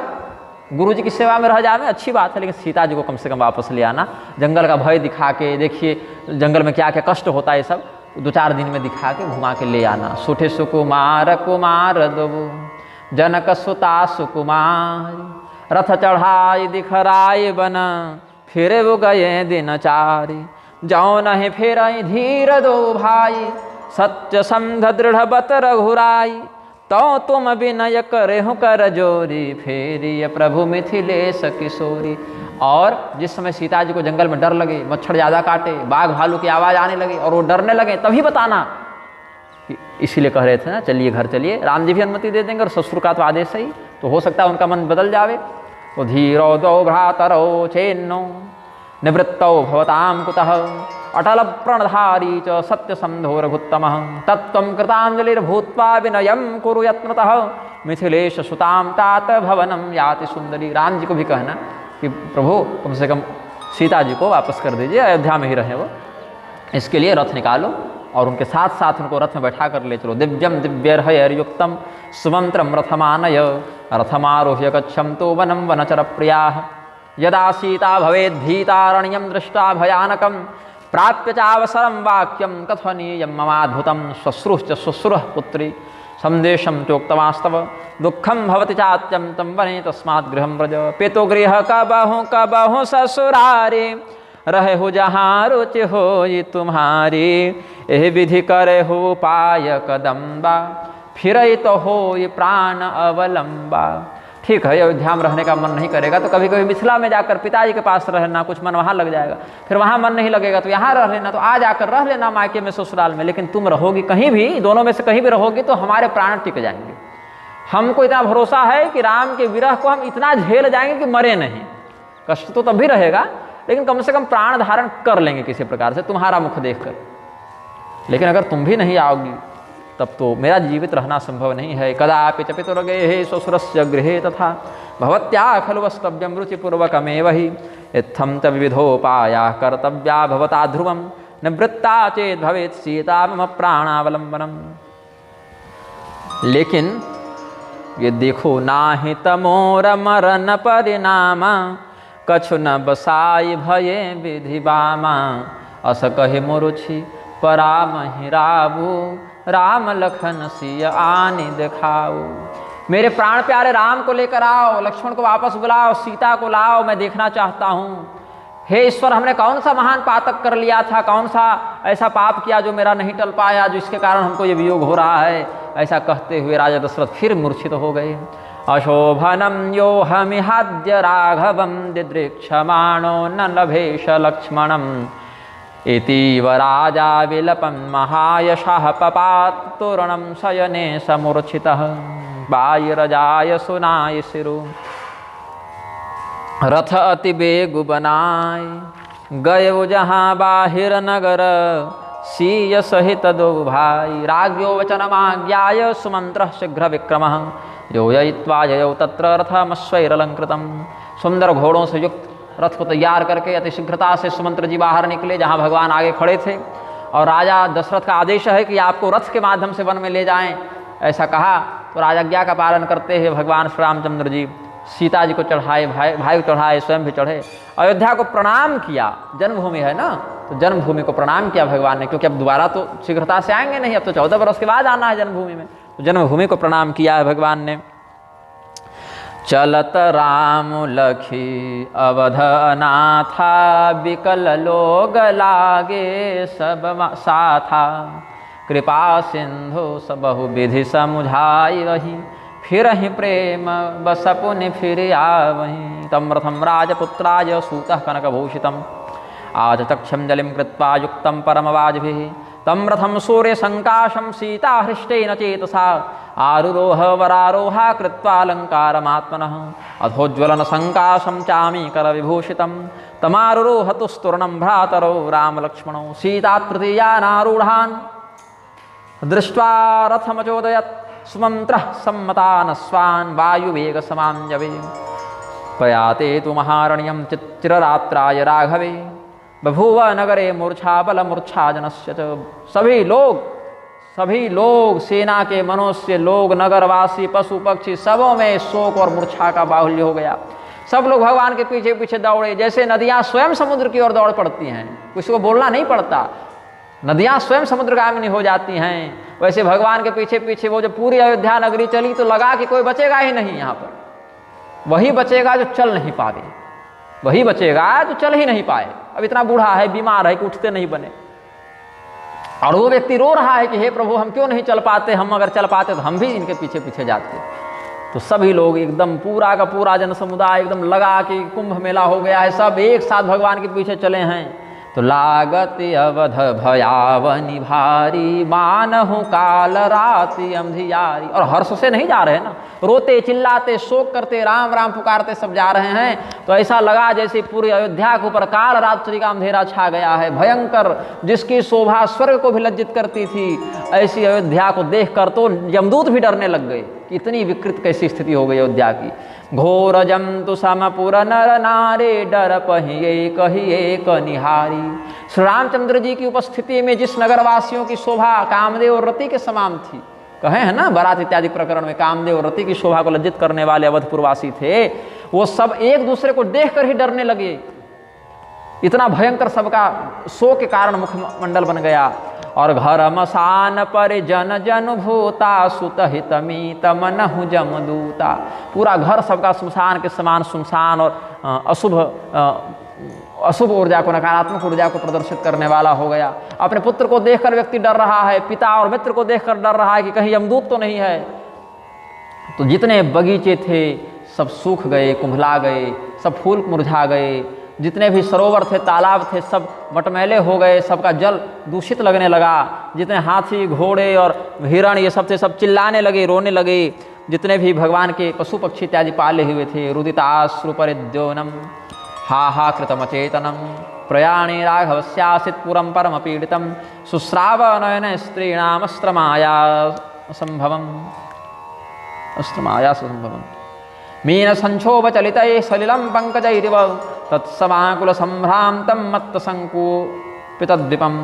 गुरु जी की सेवा में रह जावे, अच्छी बात है, लेकिन सीता जी को कम से कम वापस ले आना, जंगल का भय दिखा के, देखिए जंगल में क्या क्या कष्ट होता है, ये सब 2-4 दिन में दिखा के घुमा के ले आना। सुठे सुकुमार कुमार दो जनक सुता सुकुमार रथ चढ़ाई दिखराई बना फिर वो गए दिन चारी जाओ नहीं फिर धीर दो भाई सत्य संध दृढ़ बत रघुराई तो तुम विनय करे हो कर जोरी फेरी प्रभु मिथिलेश किशोरी। और जिस समय सीता जी को जंगल में डर लगे, मच्छर ज़्यादा काटे, बाघ भालू की आवाज़ आने लगे और वो डरने लगे, तभी बताना। इसीलिए कह रहे थे ना, चलिए घर चलिए, राम जी भी अनुमति दे देंगे और ससुर का तो आदेश ही, तो हो सकता है उनका मन बदल जावे। तो धीरो दो भ्रातरो चेन्नो निवृत्तौ भवतां कुतः अटल प्रणधारी च सत्य संधो रघुत्तमः तत्त्वं कृतांजलिर्भूत्वा विनयं कुरु यत्नतः मिथिलेश सुतां तात भवनं याति सुंदरी। राम जी को भी कहना कि प्रभु कम से कम सीता जी को वापस कर दीजिए, अयोध्या में ही रहे वो, इसके लिए रथ निकालो और उनके साथ साथ उनको रथ में बैठा कर ले चलो। दिव्यम दिव्यर्हयर्युक्तम सुमंत्रम रथमानय रथमारोह्य गच्छम तो वनम वनचर प्रियाः यदा सीता भवेद् भीतारण्यं दृष्टा भयानकं प्राप्य चावसरं वाक्यं कथनीयं ममाद्भुतं श्वश्रुश्च श्वश्रुः पुत्री संदेशं चोक्तवास्तव दुःखं भवति चात्यं तं वने तस्मात् गृहं व्रज पेतो गृह कबहु ससुरारे रहे हो जहाँ रुचि हो ये तुम्हारी एह विधि करे हो पाय कदम्बा फिर तो हो ये प्राण अवलंबा। ठीक है, अयोध्या में रहने का मन नहीं करेगा तो कभी कभी मिथिला में जाकर पिताजी के पास रहना, कुछ मन वहाँ लग जाएगा, फिर वहाँ मन नहीं लगेगा तो यहाँ रह लेना, तो आ जाकर रह लेना मायके में ससुराल में। लेकिन तुम रहोगी कहीं भी, दोनों में से कहीं भी रहोगी तो हमारे प्राण टिक जाएंगे। हमको इतना भरोसा है कि राम के विरह को हम इतना झेल जाएंगे कि मरे नहीं। कष्ट तो तब भी रहेगा लेकिन कम से कम प्राण धारण कर लेंगे किसी प्रकार से तुम्हारा मुख देखकर। लेकिन अगर तुम भी नहीं आओगी तब तो मेरा जीवित रहना संभव नहीं है। कदापि च पितुर्गे हे ससुरस्य गृहे तथा भवत्या खलु वस्तव्यं रुचिपूर्वकमेव हि इत्थं च विविधोपायाः कर्तव्या भवता ध्रुवं निवृत्ता चेत् भवेत् सीता मम प्राणावलंबनम्। लेकिन ये देखो, नाहि तमोर मरण परिणामा कछु न बसाई भये विधि बामा अस कहे मुरुछि परामहि रावु राम लखन सिय आनि दिखाओ। मेरे प्राण प्यारे राम को लेकर आओ, लक्ष्मण को वापस बुलाओ, सीता को लाओ, मैं देखना चाहता हूँ। हे ईश्वर, हमने कौन सा महान पातक कर लिया था, कौन सा ऐसा पाप किया जो मेरा नहीं टल पाया, जिसके कारण हमको ये वियोग हो रहा है। ऐसा कहते हुए राजा दशरथ फिर मूर्छित हो गए। अशोभनम यो हमिहाद्य राघवम दिदृक्षमाणो न लभेश लक्ष्मणम इतीव राजा विलपन महायशः पपात तोरणम शयने समूर्छितः बायरजाय सुनाय सिरु रथ अति बेगु बनाय गयो जहाँ बाहिर नगर सीय सहित दो भाई राज्ञो वचनमाज्ञाय सुमंत्रः शीघ्र विक्रमः योजयित्वा ययौ तत्र रथमश्वैरलंकृतं। सुंदर घोड़ों से युक्त रथ को तैयार करके अति शीघ्रता से सुमंत्र जी बाहर निकले, जहाँ भगवान आगे खड़े थे। और राजा दशरथ का आदेश है कि आपको रथ के माध्यम से वन में ले जाएं, ऐसा कहा। तो राजज्ञा का पालन करते हुए भगवान श्री रामचंद्र जी सीता जी को चढ़ाए, भाई को चढ़ाए, स्वयं भी चढ़े, अयोध्या को प्रणाम किया। जन्मभूमि है ना, तो जन्मभूमि को प्रणाम किया भगवान ने, क्योंकि अब दोबारा तो शीघ्रता से आएंगे नहीं, अब तो 14 वर्ष के बाद आना है जन्मभूमि में। तो जन्मभूमि को प्रणाम किया है भगवान ने। चलत राम लखी अवध अनाथा, विकल लोग लागे सब साथा, कृपा सिंधु सब बहु विधि समुझाई वही, फिर ही प्रेम बस पुनि फिर आवही। तम रथम राजपुत्राय सूतः कनकभूषितम्, आज तक्षम जलिम कृत्वा युक्तम परमवाजभिः, तम रथम सूर्य संकाशम सीता हृष्टेन चेतसा, आरुरोह वरारोहा कृत्वा अलंकारमात्मनः, अधोज्वलन संकाशम चामी कर विभूषितम्, तमारुरोह तुस्तूर्णं भ्रातरौ राम लक्ष्मणौ, सीता तृतीयानारूढान् दृष्ट्वा रथमचोदयत्, सुमन्त्रः सम्मतान् स्वान् वायुवेग समाञ्जवे, प्रयाते तु महारण्यं चित्ररात्राय राघवे, बभूव नगरे मूर्छा बल मूर्छा जनस्य च। सभी लोग सेना के मनुष्य लोग, नगरवासी, पशु पक्षी, सबों में शोक और मूर्छा का बाहुल्य हो गया। सब लोग भगवान के पीछे पीछे दौड़े, जैसे नदियाँ स्वयं समुद्र की ओर दौड़ पड़ती हैं, किसी को बोलना नहीं पड़ता, नदियाँ स्वयं समुद्रगामिनी हो जाती हैं। वैसे भगवान के पीछे पीछे वो जो पूरी अयोध्या नगरी चली, तो लगा कि कोई बचेगा ही नहीं यहाँ पर, वही बचेगा जो चल नहीं पावे, वही बचेगा जो चल ही नहीं पाए। अब इतना बूढ़ा है, बीमार है कि उठते नहीं बने, और वो व्यक्ति रो रहा है कि हे प्रभु हम क्यों नहीं चल पाते, हम अगर चल पाते तो हम भी इनके पीछे पीछे जाते। तो सभी लोग एकदम पूरा का पूरा जन समुदाय एकदम लगा कि कुंभ मेला हो गया है, सब एक साथ भगवान के पीछे चले हैं। तो लागत अवध भयावनी भारी, मानहु काल राति अंधियारी। और हर्ष से नहीं जा रहे हैं ना, रोते चिल्लाते शोक करते राम राम पुकारते सब जा रहे हैं। तो ऐसा लगा जैसे पूरी अयोध्या के ऊपर काल रात्रि का अंधेरा छा गया है, भयंकर, जिसकी शोभा स्वर्ग को भी लज्जित करती थी। ऐसी अयोध्या को देखकर तो यमदूत भी डरने लग गए कि इतनी विकृत कैसी स्थिति हो गई अयोध्या की। घोर जंतु समपुर नर नारे, डर पहिए कहिए क निहारी। श्री रामचंद्र जी की उपस्थिति में जिस नगरवासियों की शोभा कामदेव और रति के समान थी, कहे हैं ना बारात इत्यादि प्रकरण में, कामदेव और रति की शोभा को लज्जित करने वाले अवधपुरवासी थे, वो सब एक दूसरे को देखकर ही डरने लगे। इतना भयंकर सबका शोक के कारण मुखमंडल बन गया। और घर मसान पर जन जन भूता, सुत हित मीत मनहु जमदूता। पूरा घर सबका सुनसान के समान सुनसान और अशुभ ऊर्जा को, नकारात्मक ऊर्जा को प्रदर्शित करने वाला हो गया। अपने पुत्र को देखकर व्यक्ति डर रहा है, पिता और मित्र को देखकर डर रहा है कि कहीं यमदूत तो नहीं है। तो जितने बगीचे थे सब सूख गए, कुंभला गए, सब फूल मुरझा गए, जितने भी सरोवर थे, तालाब थे, सब मटमैले हो गए, सबका जल दूषित लगने लगा। जितने हाथी, घोड़े और हिरण ये सब थे, सब चिल्लाने लगे, रोने लगे। जितने भी भगवान के पशु पक्षी इत्यादि पाले हुए थे, रुदिताश्रुपरिद्योनम हा हा कृतमचेतनम, प्रयाणे राघवस्यासित पुरम परम पीड़ितम, शुश्राव नयन स्त्रीणाम अस्त्रमाया संभवम, मीन संक्षोभ चलित सलिलम पंकजैरिव, तत्समाकुल संभ्रांतम मत्त संकूपितद्विपम,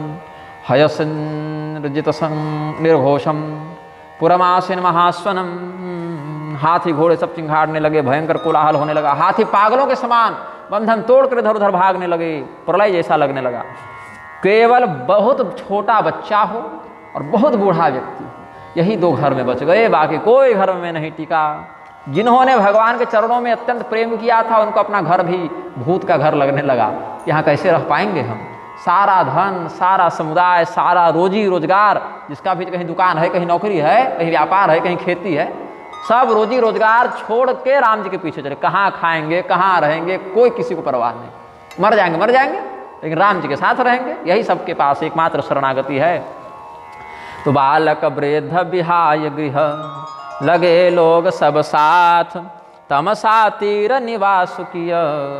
हयसृजित निर्घोषम पुरमासीन महास्वनम। हाथी घोड़े सब चिंघाड़ने लगे, भयंकर कोलाहल होने लगा। हाथी पागलों के समान बंधन तोड़कर इधर उधर भागने लगे, प्रलय जैसा लगने लगा। केवल बहुत छोटा बच्चा हो और बहुत बूढ़ा व्यक्ति, यही दो घर में बच गए, बाकी कोई घर में नहीं टिका। जिन्होंने भगवान के चरणों में अत्यंत प्रेम किया था, उनको अपना घर भी भूत का घर लगने लगा। यहाँ कैसे रह पाएंगे हम? सारा धन, सारा समुदाय, सारा रोजी रोजगार, जिसका भी कहीं दुकान है, कहीं नौकरी है, कहीं व्यापार है, कहीं खेती है, सब रोजी रोजगार छोड़ के राम जी के पीछे चले। कहाँ खाएंगे, कहाँ रहेंगे, कोई किसी को परवाह नहीं। मर जाएंगे, लेकिन राम जी के साथ रहेंगे, यही सबके पास एकमात्र शरणागति है। तो बालक वृद्ध विहाय गृह, लगे लोग सब साथ, तमसा तीर निवास किय,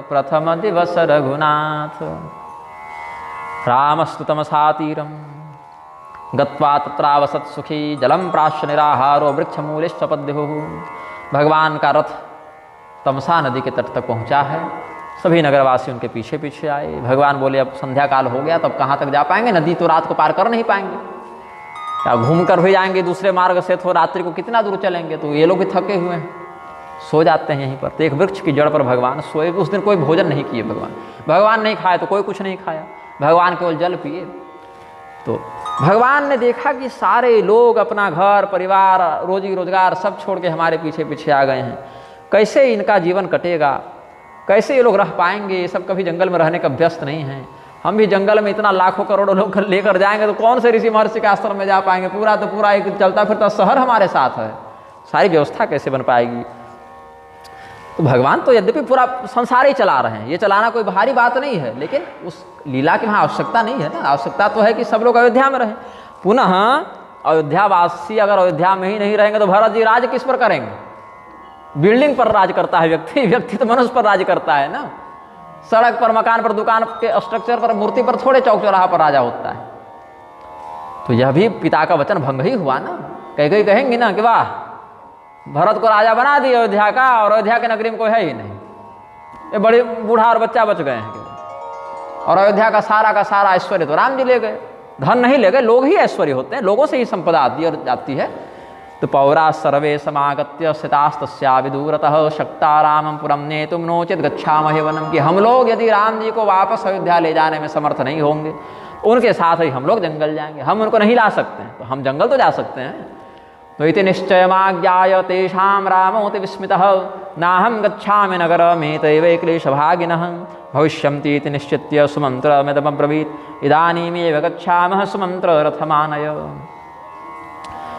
प्रथम दिवस रघुनाथ। रामस्तु तमसा तीरम गत्वा तत्रावसत् सुखी, जलम प्राश्य निराहारो वृक्षमूलिश्च पद्युः। भगवान का रथ तमसा नदी के तट तक पहुँचा है सभी नगरवासी उनके पीछे पीछे आए। भगवान बोले अब संध्या काल हो गया, तब कहाँ तक जा पाएंगे, नदी तो रात को पार कर नहीं पाएंगे, या घूम कर भी जाएंगे दूसरे मार्ग से, तो रात्रि को कितना दूर चलेंगे। तो ये लोग भी थके हुए हैं, सो जाते हैं यहीं पर। तो एक वृक्ष की जड़ पर भगवान सोए। उस दिन कोई भोजन नहीं किए भगवान नहीं खाए तो कोई कुछ नहीं खाया, भगवान केवल जल पिए। तो भगवान ने देखा कि सारे लोग अपना घर परिवार रोजी रोजगार सब छोड़ के हमारे पीछे पीछे आ गए हैं, कैसे इनका जीवन कटेगा, कैसे ये लोग रह पाएंगे, ये सब कभी जंगल में रहने का अभ्यस्त नहीं है। हम भी जंगल में इतना लाखों करोड़ों लोग लेकर जाएंगे तो कौन से ऋषि महर्षि के आश्रम में जा पाएंगे, पूरा तो पूरा एक चलता फिरता शहर हमारे साथ है, सारी व्यवस्था कैसे बन पाएगी। तो भगवान तो यद्यपि पूरा संसार ही चला रहे हैं, ये चलाना कोई भारी बात नहीं है, लेकिन उस लीला की वहाँ आवश्यकता नहीं है ना। आवश्यकता तो है कि सब लोग अयोध्या में रहें। पुनः अयोध्यावासी अगर अयोध्या में ही नहीं रहेंगे तो भरत जी राज किस पर करेंगे। बिल्डिंग पर राज करता है व्यक्ति, व्यक्ति तो मनुष्य पर राज करता है ना। सड़क पर, मकान पर, दुकान के स्ट्रक्चर पर, मूर्ति पर थोड़े चौक चौराहा पर राजा होता है। तो यह भी पिता का वचन भंग ही हुआ ना। कई कहेंगे ना कि वाह भरत को राजा बना दिया अयोध्या का, और अयोध्या के नगरी में कोई है ही नहीं, ये बड़े बूढ़ा और बच्चा बच गए हैं केवल, और अयोध्या का सारा ऐश्वर्य तो राम जी ले गए। धन नहीं ले गए, लोग ही ऐश्वर्य होते हैं, लोगों से ही संपदा आती और जाती है। तो पौरा सर्वे समागत्य स्थितास्तस्या विदूरतः शक्ता रामं पुरं नेतुं नोचित गच्छामहे वनम, कि हम लोग यदि राम जी को वापस अयोध्या ले जाने में समर्थ नहीं होंगे, उनके साथ ही हम लोग जंगल जाएंगे। हम उनको नहीं ला सकते हैं तो हम जंगल तो जा सकते हैं। तो इति निश्चयमाज्ञाय तेषां रामोऽति विस्मितः नाहं गच्छामि नगरमेतैव क्लेशभागिनः भविष्यन्ति इति निश्चित्य सुमन्त्रमिदमब्रवीत् इदानीमेव गच्छामः सुमन्त्र रथमानय।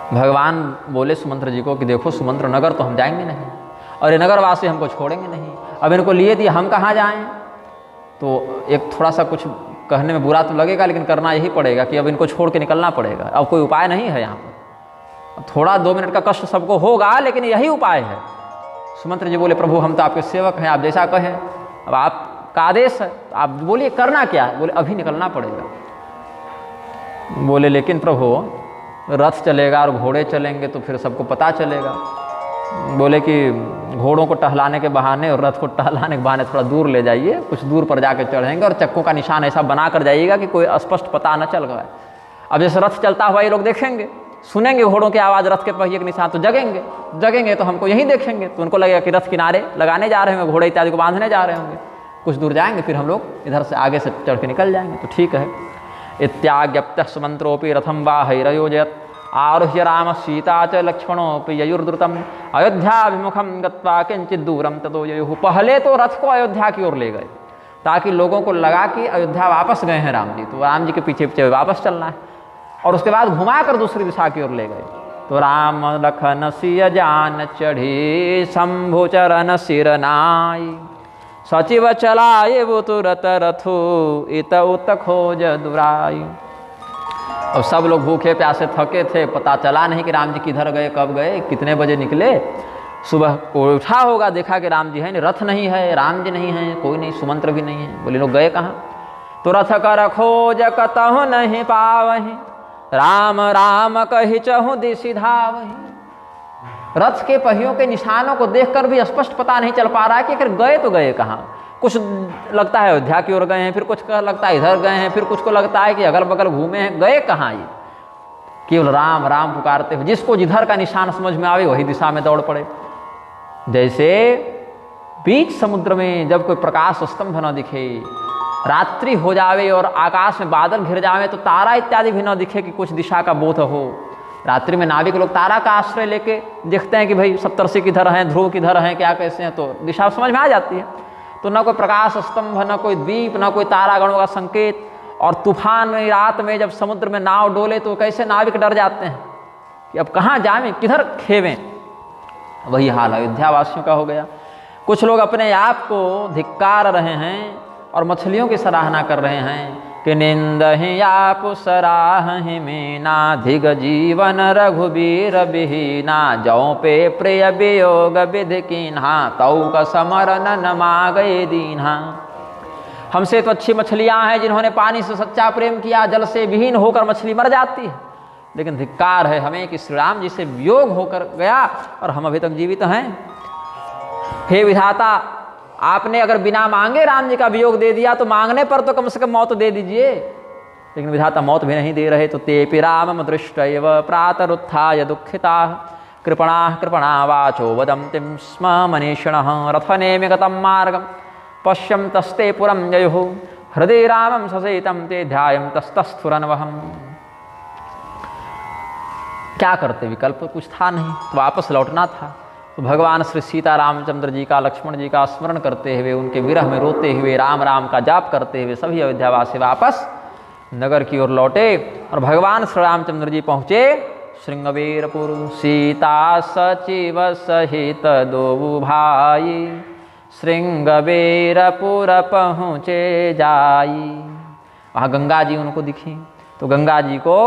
भगवान बोले सुमंत्र जी को कि देखो सुमंत्र, नगर तो हम जाएंगे नहीं, और ये नगरवासी हमको छोड़ेंगे नहीं। अब इनको लिए दिए, हम कहाँ जाएं। तो एक थोड़ा सा कुछ कहने में बुरा तो लगेगा, लेकिन करना यही पड़ेगा कि अब इनको छोड़ के निकलना पड़ेगा। अब कोई उपाय नहीं है यहाँ पर। थोड़ा 2 मिनट का कष्ट सबको होगा, लेकिन यही उपाय है। सुमंत्र जी बोले प्रभु हम तो आपके सेवक हैं, आप जैसा कहें, अब आपका आदेश है, तो आप बोलिए करना क्या है। बोले अभी निकलना पड़ेगा। बोले लेकिन प्रभु रथ चलेगा और घोड़े चलेंगे तो फिर सबको पता चलेगा। बोले कि घोड़ों को टहलाने के बहाने और रथ को टहलाने के बहाने थोड़ा दूर ले जाइए, कुछ दूर पर जाकर चढ़ेंगे, और चक्कों का निशान ऐसा बना कर जाइएगा कि कोई स्पष्ट पता न चल गया। अब जैसे रथ चलता हुआ ये लोग देखेंगे, सुनेंगे घोड़ों की आवाज़, रथ के पहिए के निशान, तो जगेंगे तो हमको यहीं देखेंगे, तो उनको लगेगा कि रथ किनारे लगाने जा रहे होंगे, घोड़े इत्यादि को बांधने जा रहे होंगे। कुछ दूर जाएंगे, फिर हम लोग इधर से आगे से चढ़ के निकल जाएंगे। तो ठीक है। इत्याज्ञप्तः सुमंत्रोऽपि रथं वाहैरयोजयत् आरुह्य राम सीता च लक्ष्मणोऽपि ययुर्द्रुतम् अयोध्याभिमुखं गत्वा किंचित दूरम ततो ययुः। पहले तो रथ को अयोध्या की ओर ले गए ताकि लोगों को लगा कि अयोध्या वापस गए हैं राम जी, तो राम जी के पीछे पीछे वापस चलना है, और उसके बाद घुमाकर दूसरी दिशा की ओर ले गए। तो राम लखन सिय जान चढ़ी शंभु चरण सिर नाई सचिव चलाए वो तुरत रथो इत उत खोज दुराई। अब सब लोग भूखे प्यासे थके थे, पता चला नहीं कि राम जी किधर गए, कब गए, कितने बजे निकले। सुबह को उठा होगा, देखा कि राम जी है नहीं, रथ नहीं है, राम जी नहीं है, कोई नहीं, सुमंत्र भी नहीं है। बोले लोग गए कहाँ। तो रथ कर खोज कतहु नहीं पावहीं राम राम कहि चहु दिशि धावहीं। रथ के पहियों के निशानों को देखकर भी स्पष्ट पता नहीं चल पा रहा है कि अगर गए तो गए कहाँ। कुछ लगता है अयोध्या की ओर गए हैं, फिर कुछ का लगता है इधर गए हैं, फिर कुछ को लगता है कि अगल बगल घूमे हैं, गए कहाँ ये। केवल राम राम पुकारते हुए, जिसको जिधर का निशान समझ में आवे वही दिशा में दौड़ पड़े। जैसे बीच समुद्र में जब कोई प्रकाश स्तंभ न दिखे, रात्रि हो जावे और आकाश में बादल घिर जावे, तो तारा इत्यादि भी न दिखे कि कुछ दिशा का बोध हो। रात्रि में नाविक लोग तारा का आश्रय लेके देखते हैं कि भाई सप्तर्षि किधर हैं, ध्रुव किधर हैं, क्या कैसे हैं, तो दिशा समझ में आ जाती है। तो न कोई प्रकाश स्तंभ, न कोई द्वीप, न कोई तारागणों का संकेत। और तूफान में रात में जब समुद्र में नाव डोले तो कैसे नाविक डर जाते हैं कि अब कहाँ जावें, किधर खेवें। वही हाल अयोध्या वासियों का हो गया। कुछ लोग अपने आप को धिक्कार रहे हैं और मछलियों की सराहना कर रहे हैं कि निंदहि आप सराहहि मीना धिग जीवन रघुबीर बिहीना जौ पे प्रिय वियोग विधि कीन्हा तौ का समरन नमा गए दीन्हा। हमसे तो अच्छी मछलियां हैं जिन्होंने पानी से सच्चा प्रेम किया, जल से विहीन होकर मछली मर जाती है, लेकिन धिक्कार है हमें कि श्री राम जी से वियोग होकर गया और हम अभी तक जीवित हैं। हे विधाता, आपने अगर बिना मांगे राम जी का वियोग दे दिया तो मांगने पर तो कम से कम मौत दे दीजिए, लेकिन विधाता मौत भी नहीं दे रहे। तो तेपि रामम दृष्ट्वैव प्रातरुत्थाय दुःखिताः कृपणा वाचो वदन्तिं स्म मनीषिणः रथनेमि गतं मार्गं पश्यं तस्ते पुरं जयुः हृदय रामं ससेतं ते ध्यायं तस्तस्फुरन्वहम्। क्या करते, विकल्प कुछ था नहीं, तो वापस लौटना था। तो भगवान श्री सीता रामचंद्र जी का, लक्ष्मण जी का स्मरण करते हुए, उनके विरह में रोते हुए, राम राम का जाप करते हुए सभी अयोध्यावासी वापस नगर की ओर लौटे। और भगवान श्री रामचंद्र जी पहुँचे श्रृंगवीरपुर। सीता सचिव सहित दो भाई श्रृंगवीरपुर पहुँचे जाई। वहाँ गंगा जी उनको दिखी, तो गंगा जी को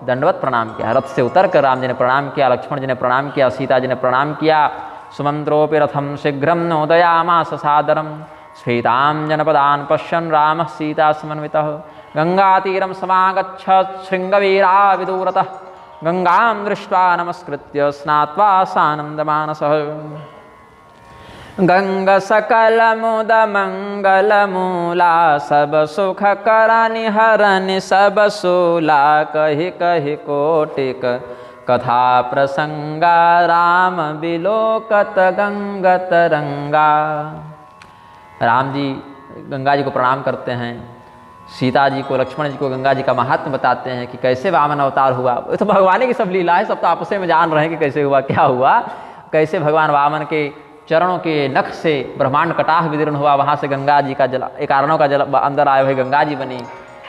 दंडवत प्रणाम किया। रथ से उतर कर राम जी ने प्रणाम किया, लक्ष्मण जी ने प्रणाम किया, सीता जी ने प्रणाम किया। सुमंत्रोपि रथम शीघ्रम नोदयामास सादरम स्फीतां जनपदान् पश्यन् रामः सीता समन्वितः गंगातीरं समागच्छत् श्रृंगवीरा विदूरतः गंगां दृष्ट्वा नमस्कृत्य स्नात्वा सानन्दमानसः। गंग सकल मुद मंगल मूला सब सुख करनि हरनि सब सूला कहि कहि कोटिक कथा प्रसंगा राम बिलोकत गंग तरंगा। राम जी गंगा जी को प्रणाम करते हैं, सीता जी को, लक्ष्मण जी को गंगा जी का महात्म्य बताते हैं कि कैसे वामन अवतार हुआ। तो भगवान की सब लीला है, सब तो आपस में जान रहे हैं कि कैसे हुआ, क्या हुआ, कैसे भगवान वामन के चरणों के नख से ब्रह्मांड कटाह विदीर्ण हुआ। वहाँ से गंगा जी का जल, एक कारणों का जल अंदर आया, वही गंगा जी बनी,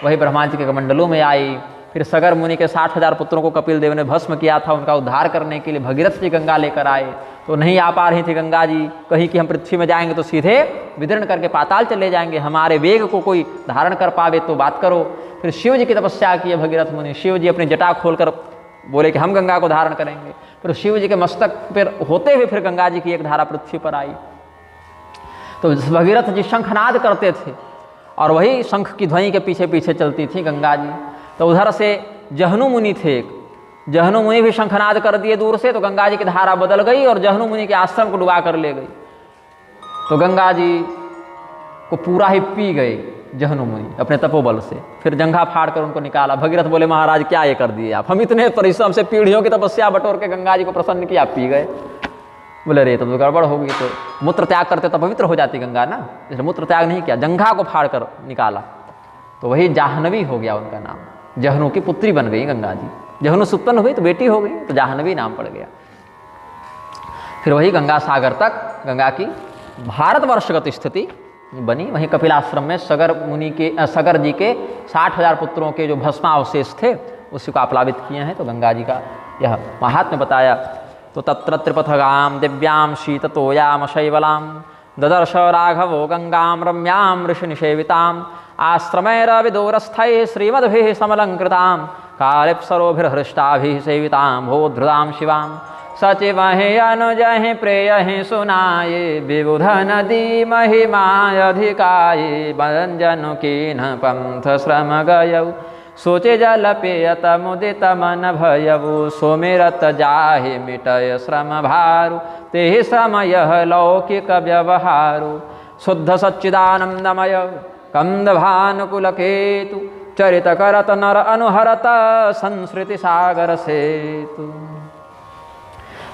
वही ब्रह्मा जी के कमंडलों में आई। फिर सगर मुनि के 60,000 पुत्रों को कपिल देव ने भस्म किया था, उनका उद्धार करने के लिए भगीरथ जी गंगा लेकर आए। तो नहीं आ पा रही थी गंगा जी, कहीं कि हम पृथ्वी में जाएंगे तो सीधे विदीर्ण करके पाताल चले जाएंगे, हमारे वेग को कोई धारण कर पावे तो बात करो। फिर शिव जी की तपस्या की है भगीरथ मुनि, शिव जी अपनी जटा खोलकर बोले कि हम गंगा को धारण करेंगे। फिर शिव जी के मस्तक पर होते हुए फिर गंगा जी की एक धारा पृथ्वी पर आई। तो भगीरथ जी शंखनाद करते थे और वही शंख की ध्वनि के पीछे पीछे चलती थी गंगा जी। तो उधर से जहनु मुनि थे, जहनु मुनि भी शंखनाद कर दिए दूर से, तो गंगा जी की धारा बदल गई और जहनु मुनि के आश्रम को डुबा कर ले गई। तो गंगा जी को पूरा ही पी गए जहनु मुनि अपने तपोबल से। फिर जंघा फाड़ कर उनको निकाला। भगीरथ बोले महाराज क्या ये कर दिए आप, हम इतने परिश्रम से पीढ़ियों की तपस्या बटोर के गंगा जी को प्रसन्न किया, आप पी गए। बोले रे तो गड़बड़ होगी, तो मूत्र त्याग करते तो पवित्र हो जाती गंगा ना, इसलिए मूत्र त्याग नहीं किया, जंघा को फाड़ कर निकाला। तो वही जाह्नवी हो गया उनका नाम, जहनु की पुत्री बन गई गंगा जी। जहनु से उत्पन्न हुई तो बेटी हो गई, तो जाह्नवी नाम पड़ गया। फिर वही गंगा सागर तक गंगा की भारतवर्षगत स्थिति बनी। वहीं कपिलाश्रम में सगर जी के 60,000 पुत्रों के जो भस्मावशेष थे उसी को आप्लावित किए हैं। तो गंगा जी का यह महात्म्य बताया। तो तत्र त्रिपथगां दिव्यां शीततोयाम शैवलां ददर्श राघवो गंगां रम्यां ऋषिनिषेवितां आश्रमैरविदूरस्थैः श्रीमद्भिः समलङ्कृतां कालिप्सरोभिर्हृष्टाभिः सेवितां भोधृतां शिवां सचिवहि अनुजहि प्रेयहि सुनाये विबुध नदी महिमायधिकाये भंजनु कीन पंथ श्रम गयौ सोचे जल पेयत मुदित मन भयवु सोमिरत जाहि मिटय श्रम भारु तेहि समय लौकिक व्यवहारु शुद्ध सच्चिदानंदमय कंद भानुकुल केतु चरित करत नर अनुहरत संस्कृति सागर सेतु।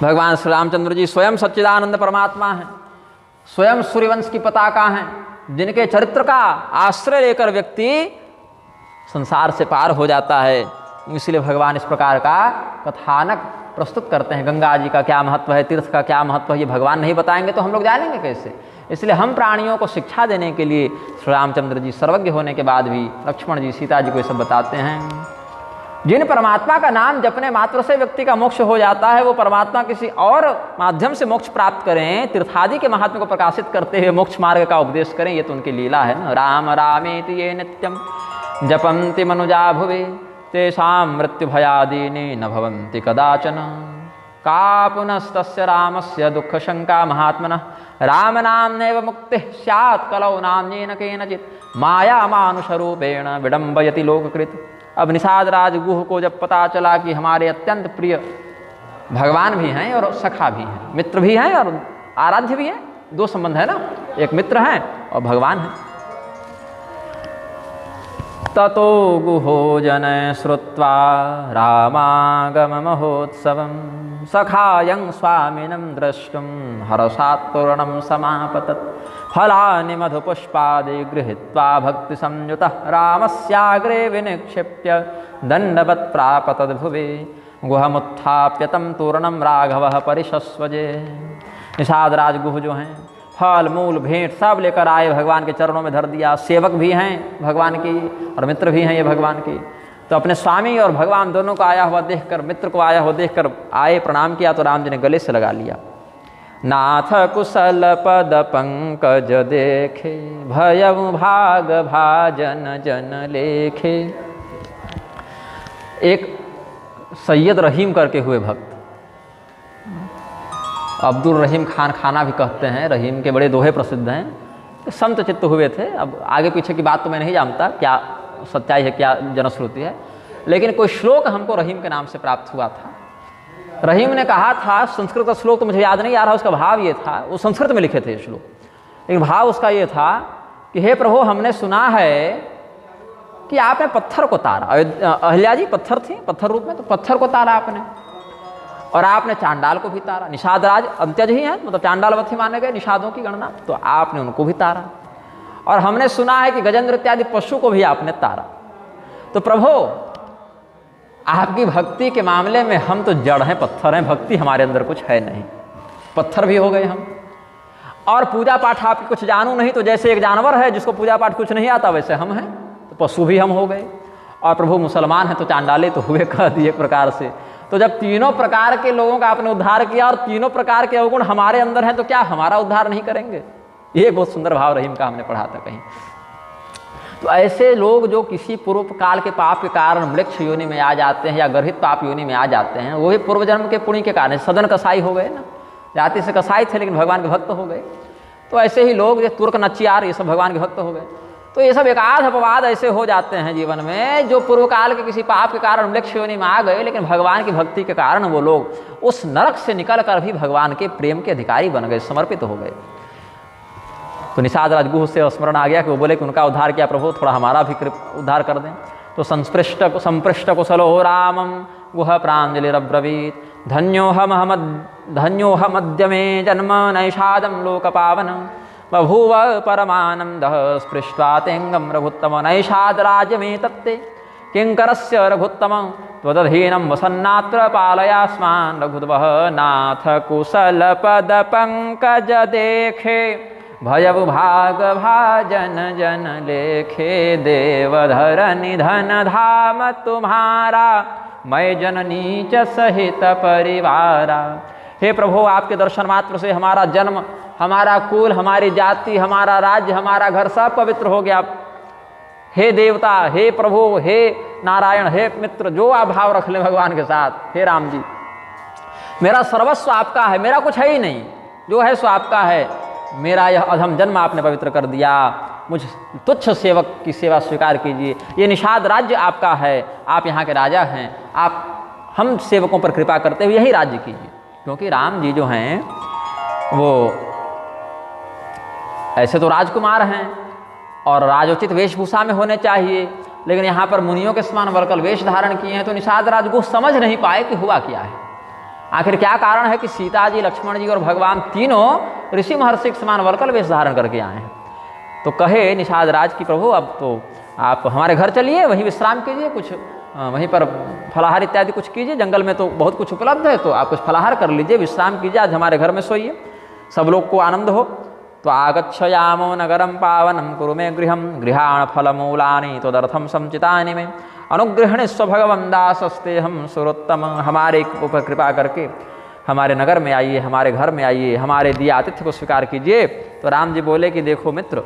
भगवान श्री रामचंद्र जी स्वयं सच्चिदानंद परमात्मा हैं, स्वयं सूर्यवंश की पताका हैं, जिनके चरित्र का आश्रय लेकर व्यक्ति संसार से पार हो जाता है। इसलिए भगवान इस प्रकार का कथानक प्रस्तुत करते हैं। गंगा जी का क्या महत्व है, तीर्थ का क्या महत्व है, ये भगवान नहीं बताएंगे तो हम लोग जानेंगे कैसे। इसलिए हम प्राणियों को शिक्षा देने के लिए श्री रामचंद्र जी सर्वज्ञ होने के बाद भी लक्ष्मण जी सीता जी को ये सब बताते हैं। जिन परमात्मा का नाम जपने मात्र से व्यक्ति का मोक्ष हो जाता है, वो परमात्मा किसी और माध्यम से मोक्ष प्राप्त करें, तीर्थादि के महात्म्य को प्रकाशित करते हुए मोक्ष मार्ग का उपदेश करें, ये तो उनकी लीला है ना। राम रामेति ये नित्यम जपन्ति मनुजा भुवे तेषां मृत्यु भयादीनि न भवन्ति कदाचन का पुनस्तस्य रामस्य दुःख शंका महात्मनः राम नाम्नैव मुक्तिः स्यात् कलौ नाम्येन केनचित् माया मानुषरूपेण विडम्बयति लोककृत। अब निषाद राज गुह को जब पता चला कि हमारे अत्यंत प्रिय भगवान भी हैं और सखा भी हैं, मित्र भी हैं और आराध्य भी हैं, दो संबंध है ना, एक मित्र हैं और भगवान हैं। ततो गुहो जनय श्रुत्वा रामागम महोत्सवं सखायं स्वामिनं द्रष्टुं हर्षात्तोरणं समापतत्। फलानि मधुपुष्पादि गृहीत्वा भक्तिसंयुतः रामस्याग्रे विनिक्षिप्य दण्डवत् प्राप तद्भुवि। गुहमुत्थाप्य तं तूर्णं राघवः परिशस्वजे। निषाद राज गुह जो हैं फल मूल भेंट सब लेकर आए, भगवान के चरणों में धर दिया। सेवक भी हैं भगवान की और मित्र भी हैं ये भगवान की। तो अपने स्वामी और भगवान दोनों को आया हुआ देखकर, मित्र को आया हुआ देखकर आए, प्रणाम किया तो राम जी ने गले से लगा लिया। नाथ कुशल पद पंकज देखे भयउ भाग भाजन जन लेखे। एक सैयद रहीम करके हुए भक्त, अब्दुल रहीम खान खाना भी कहते हैं, रहीम के बड़े दोहे प्रसिद्ध हैं। संत चित्त हुए थे। अब आगे पीछे की बात तो मैं नहीं जानता क्या सच्चाई है क्या जनश्रुति है, लेकिन कोई श्लोक हमको रहीम के नाम से प्राप्त हुआ था। रहीम ने कहा था, संस्कृत का श्लोक तो मुझे याद नहीं आ रहा, उसका भाव ये था, वो संस्कृत में लिखे थे श्लोक, लेकिन भाव उसका ये था कि हे प्रभु हमने सुना है कि आपने पत्थर को तारा। अहिल्या जी पत्थर थी, पत्थर रूप में, तो पत्थर को तारा आपने, और आपने चांडाल को भी तारा। निषाद राज अंत्यज ही हैं, मतलब चांडालवत ही माने गए निषादों की गणना, तो आपने उनको भी तारा। और हमने सुना है कि गजेंद्र इत्यादि पशु को भी आपने तारा। तो प्रभु आपकी भक्ति के मामले में हम तो जड़ हैं, पत्थर हैं, भक्ति हमारे अंदर कुछ है नहीं, पत्थर भी हो गए हम। और पूजा पाठ आपकी कुछ जानू नहीं, तो जैसे एक जानवर है जिसको पूजा पाठ कुछ नहीं आता वैसे हम हैं, तो पशु भी हम हो गए। और प्रभु मुसलमान हैं तो चांडाले तो हुए कह दिए एक प्रकार से। तो जब तीनों प्रकार के लोगों का आपने उद्धार किया और तीनों प्रकार के अवगुण हमारे अंदर हैं, तो क्या हमारा उद्धार नहीं करेंगे? ये बहुत सुंदर भाव रहीम का हमने पढ़ा था कहीं। तो ऐसे लोग जो किसी पूर्व काल के पाप के कारण मृक्ष योनि में आ जाते हैं या गर्भित पाप योनि में आ जाते हैं, वो भी पूर्व जन्म के पुण्य के कारण सदन कसाई हो गए ना, जाति से कसाई थे लेकिन भगवान के भक्त हो गए। तो ऐसे ही लोग जो तुर्क नचियार ये सब भगवान के भक्त हो गए। तो ये सब एकाध अपवाद ऐसे हो जाते हैं जीवन में जो पूर्व काल के किसी पाप के कारण मृक्ष योनि में आ गए, लेकिन भगवान की भक्ति के कारण वो लोग उस नरक से निकल कर भी भगवान के प्रेम के अधिकारी बन गए, समर्पित हो गए। तो निषाद राजगुह से स्मरण आ गया कि वो बोले कि उनका उद्धार किया प्रभु, थोड़ा हमारा भी उद्धार कर दें। तो संपृष्ट कुशलो रामम गुह प्रांजलिरब्रवीत धन्योहमद्य मे जन्म नैषादं लोकपावनं बभूव परमानन्दः स्पृष्ट्वा तेङ्गं रघुत्तम नैषाद राज्यमे तत्ते किङ्करस्य रघुत्तम त्वदधीनं वसन्नात्र पालयास्मान् रघुद्वः नाथ कुशल पद पंकज देखे भयउ भाग भाजन जन लेखे देवधर निधन धाम तुम्हारा मैं जननी च सहित परिवारा। हे प्रभु आपके दर्शन मात्र से हमारा जन्म, हमारा कुल, हमारी जाति, हमारा राज्य, हमारा घर सब पवित्र हो गया। हे देवता, हे प्रभु, हे नारायण, हे मित्र, जो आप भाव रख लें भगवान के साथ। हे राम जी, मेरा सर्वस्व आपका है, मेरा कुछ है ही नहीं, जो है सो आपका है। मेरा यह अधम जन्म आपने पवित्र कर दिया, मुझ तुच्छ सेवक की सेवा स्वीकार कीजिए। ये निषाद राज्य आपका है, आप यहाँ के राजा हैं, आप हम सेवकों पर कृपा करते हुए यही राज्य कीजिए। क्योंकि राम जी जो हैं वो ऐसे तो राजकुमार हैं और राजोचित वेशभूषा में होने चाहिए, लेकिन यहाँ पर मुनियों के समान वरकल वेश धारण किए हैं। तो निषाद राजगुह समझ नहीं पाए कि हुआ क्या है, आखिर क्या कारण है कि सीता जी, लक्ष्मण जी और भगवान तीनों ऋषि महर्षि के समान वरकल वेश धारण करके आए हैं। तो कहे निषाद राज की प्रभु अब तो आप हमारे घर चलिए, वहीं विश्राम कीजिए, कुछ वहीं पर फलाहार इत्यादि कुछ कीजिए, जंगल में तो बहुत कुछ उपलब्ध है, तो आप कुछ फलाहार कर लीजिए, विश्राम कीजिए, आज हमारे घर में सोइए, सब लोग को आनंद हो। तो आगच्छयामो नगरम पावनम कुरु मे गृहम गृहाण फलमूलानि तदर्थम संचितानि में अनुगृहणस्व भगवन् दासस्ते हम सुरोत्तम। हमारे ऊपर कृपा करके हमारे नगर में आइए, हमारे घर में आइए, हमारे दिए आतिथ्य को स्वीकार कीजिए। तो राम जी बोले कि देखो मित्र,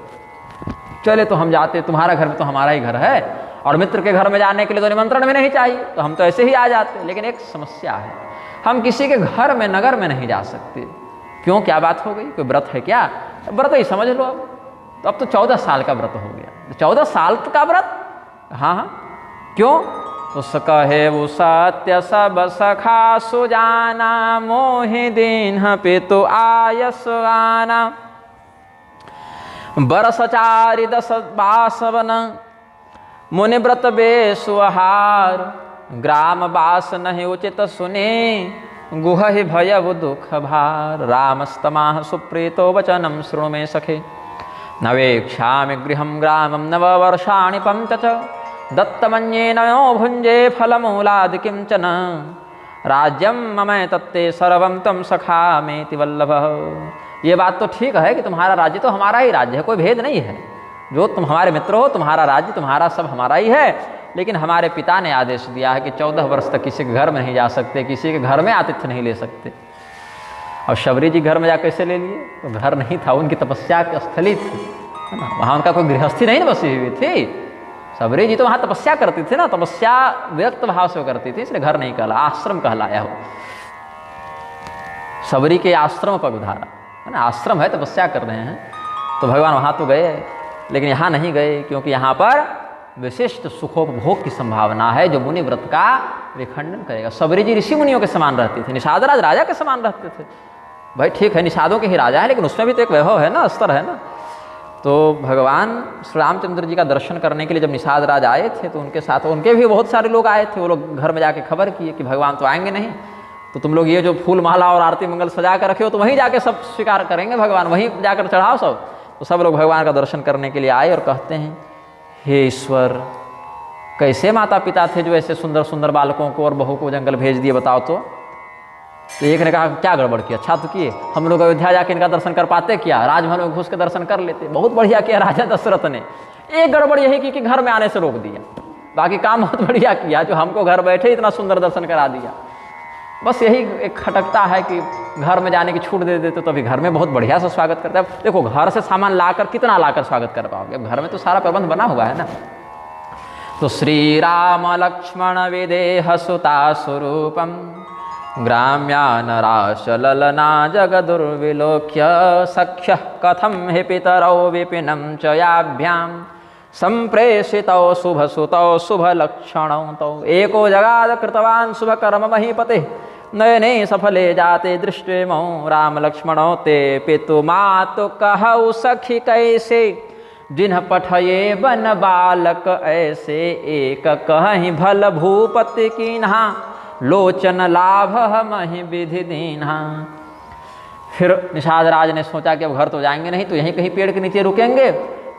चले तो हम जाते, तुम्हारा घर में तो हमारा ही घर है, और मित्र के घर में जाने के लिए तो निमंत्रण भी नहीं चाहिए, तो हम तो ऐसे ही आ जाते। लेकिन एक समस्या है, हम किसी के घर में, नगर में नहीं जा सकते। क्यों, क्या बात हो गई, कोई व्रत है क्या? व्रत ही समझ लो। अब तो 14 साल का व्रत हो गया, 14 साल का व्रत। हाँ, क्यों? उस कहे वो सत्य सब सखा सुजाना मोहि दीन पितु आयस आना बरसचारि दस बासवन मुनिव्रत बेसुहार ग्राम बास नहीं उचित सुने गुहहि भयउ दुख भार रामस्तमाह सुप्रीतो वचनम शृणु मे सखे न वेक्ष्यामि गृहं ग्रामं नववर्षाणि पञ्च दत्तमन्ये नयो भुञ्जे फलमूलादिकिं च न राज्यं मम तत्ते सर्वं तं सखामेति वल्लभः। ये बात तो ठीक है कि तुम्हारा राज्य तो हमारा ही राज्य है, कोई भेद नहीं है। जो तुम हमारे मित्र हो, तुम्हारा राज्य तुम्हारा सब हमारा ही है। लेकिन हमारे पिता ने आदेश दिया है कि 14 वर्ष तक किसी के घर में नहीं जा सकते, किसी के घर में आतिथ्य नहीं ले सकते। और शबरी जी घर में जा कैसे ले लिए? तो घर नहीं था, उनकी तपस्या की स्थली थी, है ना। वहाँ उनका कोई गृहस्थी नहीं बसी हुई थी। शबरी जी तो वहाँ तपस्या करती थी ना, तपस्या व्यक्त भाव से करती थी, इसलिए घर नहीं कहला, आश्रम कहलाया हो। शबरी के आश्रम पर उधारा, है ना, आश्रम है, तपस्या कर रहे हैं। तो भगवान वहाँ तो गए, लेकिन यहाँ नहीं गए, क्योंकि यहाँ पर विशिष्ट सुखोपभोग की संभावना है जो मुनि व्रत का विखंडन करेगा। शबरी जी ऋषि मुनियों के समान रहती थी, निषाद राज राजा के समान रहते थे। भाई ठीक है, निषादों के ही राजा है, लेकिन उसमें भी तो एक वैभव है ना, स्तर है ना। तो भगवान श्री रामचंद्र जी का दर्शन करने के लिए जब निषाद राज आए थे, तो उनके साथ उनके भी बहुत सारे लोग आए थे। वो लोग घर में जाके खबर किए कि भगवान तो आएंगे नहीं, तो तुम लोग ये जो फूल माला और आरती मंगल सजा कर रखे हो, तो वहीं जाके सब स्वीकार करेंगे भगवान, वहीं जाकर चढ़ाओ सब। तो सब लोग भगवान का दर्शन करने के लिए आए और कहते हैं, हे ईश्वर, कैसे माता पिता थे जो ऐसे सुंदर सुंदर बालकों को और बहू को जंगल भेज दिए, बताओ तो। एक ने कहा, क्या गड़बड़ किया? अच्छा तो किए, हम लोग अयोध्या जाके इनका दर्शन कर पाते क्या? राजमहल में घुस के दर्शन कर लेते। बहुत बढ़िया किया राजा दशरथ ने। एक गड़बड़ यही की कि घर में आने से रोक दिया, बाकी काम बहुत बढ़िया किया, जो हमको घर बैठे इतना सुंदर दर्शन करा दिया। बस यही एक खटकता है कि घर में जाने की छूट दे देते तो अभी घर में बहुत बढ़िया से स्वागत करते हैं। देखो, घर से सामान लाकर कितना लाकर स्वागत कर पाओगे? अब घर में तो सारा प्रबंध बना हुआ है ना। तो श्री राम लक्ष्मण विदेह सुता स्वरूपम ग्राम्यानराश ललना जगदुर्विलोक्य सख्य कथम हि पितरौ विपिनं च याभ्याम संप्रेषितौ शुभ सुतौ शुभ लक्षणौ तौ एको जगाद कृतवान शुभ कर्म महीपते नयने सफले जाते दृष्टि मौ राम लक्ष्मणौ ते पितु मातु कहौ सखी कैसे जिन्ह पठये बन बालक ऐसे एक कहीं भल भूपति कीन्हा लोचन लाभ मही विधि दीन्हा। फिर निषाद राज ने सोचा कि अब घर तो जाएंगे नहीं, तो यहीं कहीं पेड़ के नीचे रुकेंगे।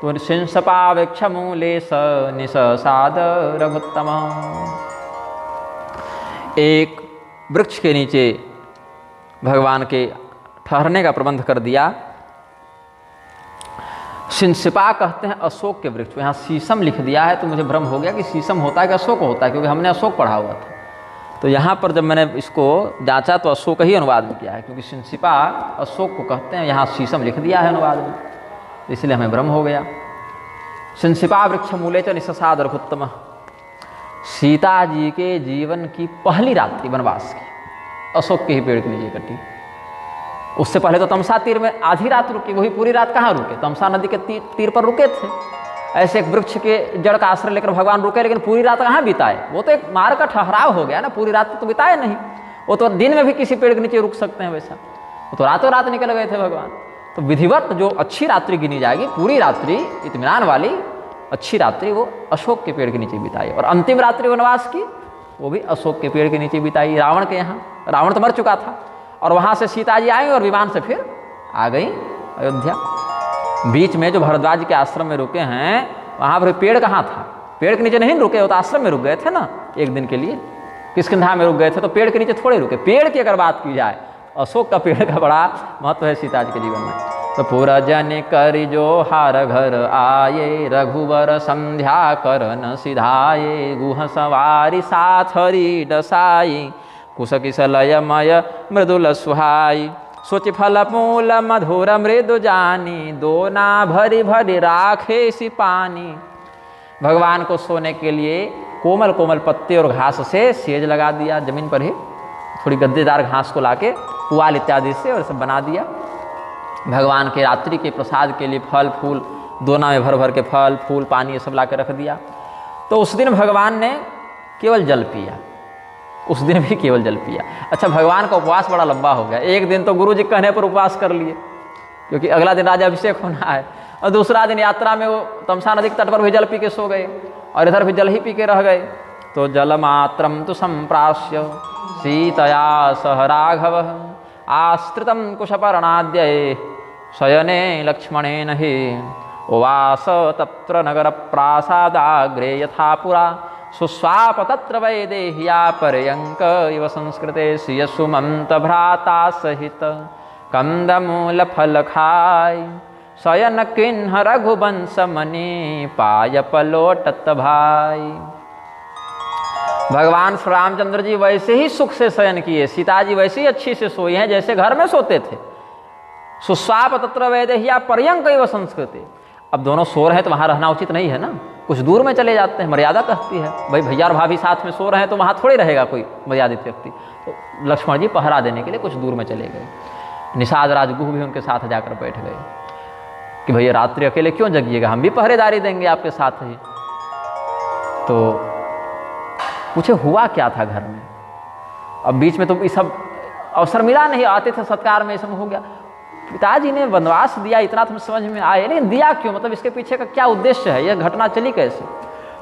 तो सिंसपावेक्ष मूले स निषसाद रघुत्तम, एक वृक्ष के नीचे भगवान के ठहरने का प्रबंध कर दिया। सिंसिपा कहते हैं अशोक के वृक्ष, यहाँ शीशम लिख दिया है, तो मुझे भ्रम हो गया कि शीशम होता है कि अशोक होता है, क्योंकि हमने अशोक पढ़ा हुआ था। तो यहाँ पर जब मैंने इसको जांचा तो अशोक ही अनुवाद में किया है, क्योंकि सिंसिपा अशोक को कहते हैं, यहाँ शीशम लिख दिया है अनुवाद में, इसलिए हमें भ्रम हो गया। सिंसिपा वृक्ष मूले च निषसाद रघुत्तम, सीता जी के जीवन की पहली रात्रि वनवास की अशोक के ही पेड़ के नीचे कटी। उससे पहले तो तमसा तीर में आधी रात रुकी, वही पूरी रात कहाँ रुके? तमसा नदी के तीर पर रुके थे। ऐसे एक वृक्ष के जड़ का आश्रय लेकर भगवान रुके, लेकिन पूरी रात कहाँ बिताए? वो तो एक मार्ग का ठहराव हो गया ना, पूरी रात तो बिताए नहीं। वो तो दिन में भी किसी पेड़ के नीचे रुक सकते हैं, वैसा वो तो रातों रात निकल गए थे भगवान। तो विधिवत जो अच्छी रात्रि गिनी जाएगी, पूरी रात्रि इत्मीनान वाली अच्छी रात्रि वो अशोक के पेड़ के नीचे बिताई। और अंतिम रात्रि वनवास की वो भी अशोक के पेड़ के नीचे बिताई, रावण के यहाँ। रावण तो मर चुका था, और वहाँ से सीता जी आई और विमान से फिर आ गई अयोध्या। बीच में जो भरद्वाज के आश्रम में रुके हैं, वहाँ पर पेड़ कहाँ था? पेड़ के नीचे नहीं रुके, वो तो आश्रम में रुक गए थे ना एक दिन के लिए, किष्किंधा में रुक गए थे, तो पेड़ के नीचे थोड़े रुके। पेड़ की अगर बात की जाए, अशोक का पेड़ का बड़ा महत्व है सीता जी के जीवन में। तो पूरा जन कर जो हार घर आये, रघुवर संध्या करन सिधाये, गुह सवारी साथ हरि डसाई, कुश किसलय मय मृदुल सुहाई, सोच फल मूल मधुर मृदु जानी, दोना भरी भरी राखे सी पानी। भगवान को सोने के लिए कोमल कोमल पत्ते और घास से सेज लगा दिया, जमीन पर ही थोड़ी गद्देदार घास को लाके पुआल इत्यादि से और सब बना दिया। भगवान के रात्रि के प्रसाद के लिए फल फूल, दोना में भर भर के फल फूल पानी ये सब ला के रख दिया। तो उस दिन भगवान ने केवल जल पिया, उस दिन भी केवल जल पिया। अच्छा, भगवान का उपवास बड़ा लंबा हो गया। एक दिन तो गुरु जी कहने पर उपवास कर लिए, क्योंकि अगला दिन राजा अभिषेक होना है, और दूसरा दिन यात्रा में वो तमसा नदी के तट पर भी जल पी के सो गए और इधर भी जल ही पी के रह गए। तो जलमात्रम तो संप्राश्य सीतया सह राघव आश्रितम कुशपर्णाद्य शयने लक्ष्मणेन हि उवास तत्र नगर प्रासादाग्रे यथा पुरा सुस्वाप तत्र वैदेह्या पर्यंक इव संस्कृते सिय सुमंत भ्राता सहित कंदमूल फल खाय शयन किन्ह रघुवंश मणि पाय पलोटत भाई। भगवान श्री रामचंद्र जी वैसे ही सुख से शयन किए, सीता जी वैसे ही अच्छी से सोई हैं जैसे घर में सोते थे। सुस्वाप तत्र वैदेह्या पर्यंक इव संस्कृते। अब दोनों सो रहे हैं तो वहाँ रहना उचित नहीं है ना, कुछ दूर में चले जाते हैं, मर्यादा कहती है। भाई भैया और भाभी साथ में सो रहे हैं तो वहाँ थोड़ी रहेगा कोई मर्यादित व्यक्ति। तो लक्ष्मण जी पहरा देने के लिए कुछ दूर में चले गए। निषाद राजगुह भी उनके साथ जाकर बैठ गए कि भैया रात्रि अकेले क्यों जगिएगा, हम भी पहरेदारी देंगे आपके साथ ही। तो पूछे हुआ क्या था घर में। अब बीच में तो ये सब अवसर मिला नहीं, आते थे सत्कार में, ये सब हो गया। पिताजी ने वनवास दिया इतना तो समझ में आए, लेकिन दिया क्यों, मतलब इसके पीछे का क्या उद्देश्य है, यह घटना चली कैसे।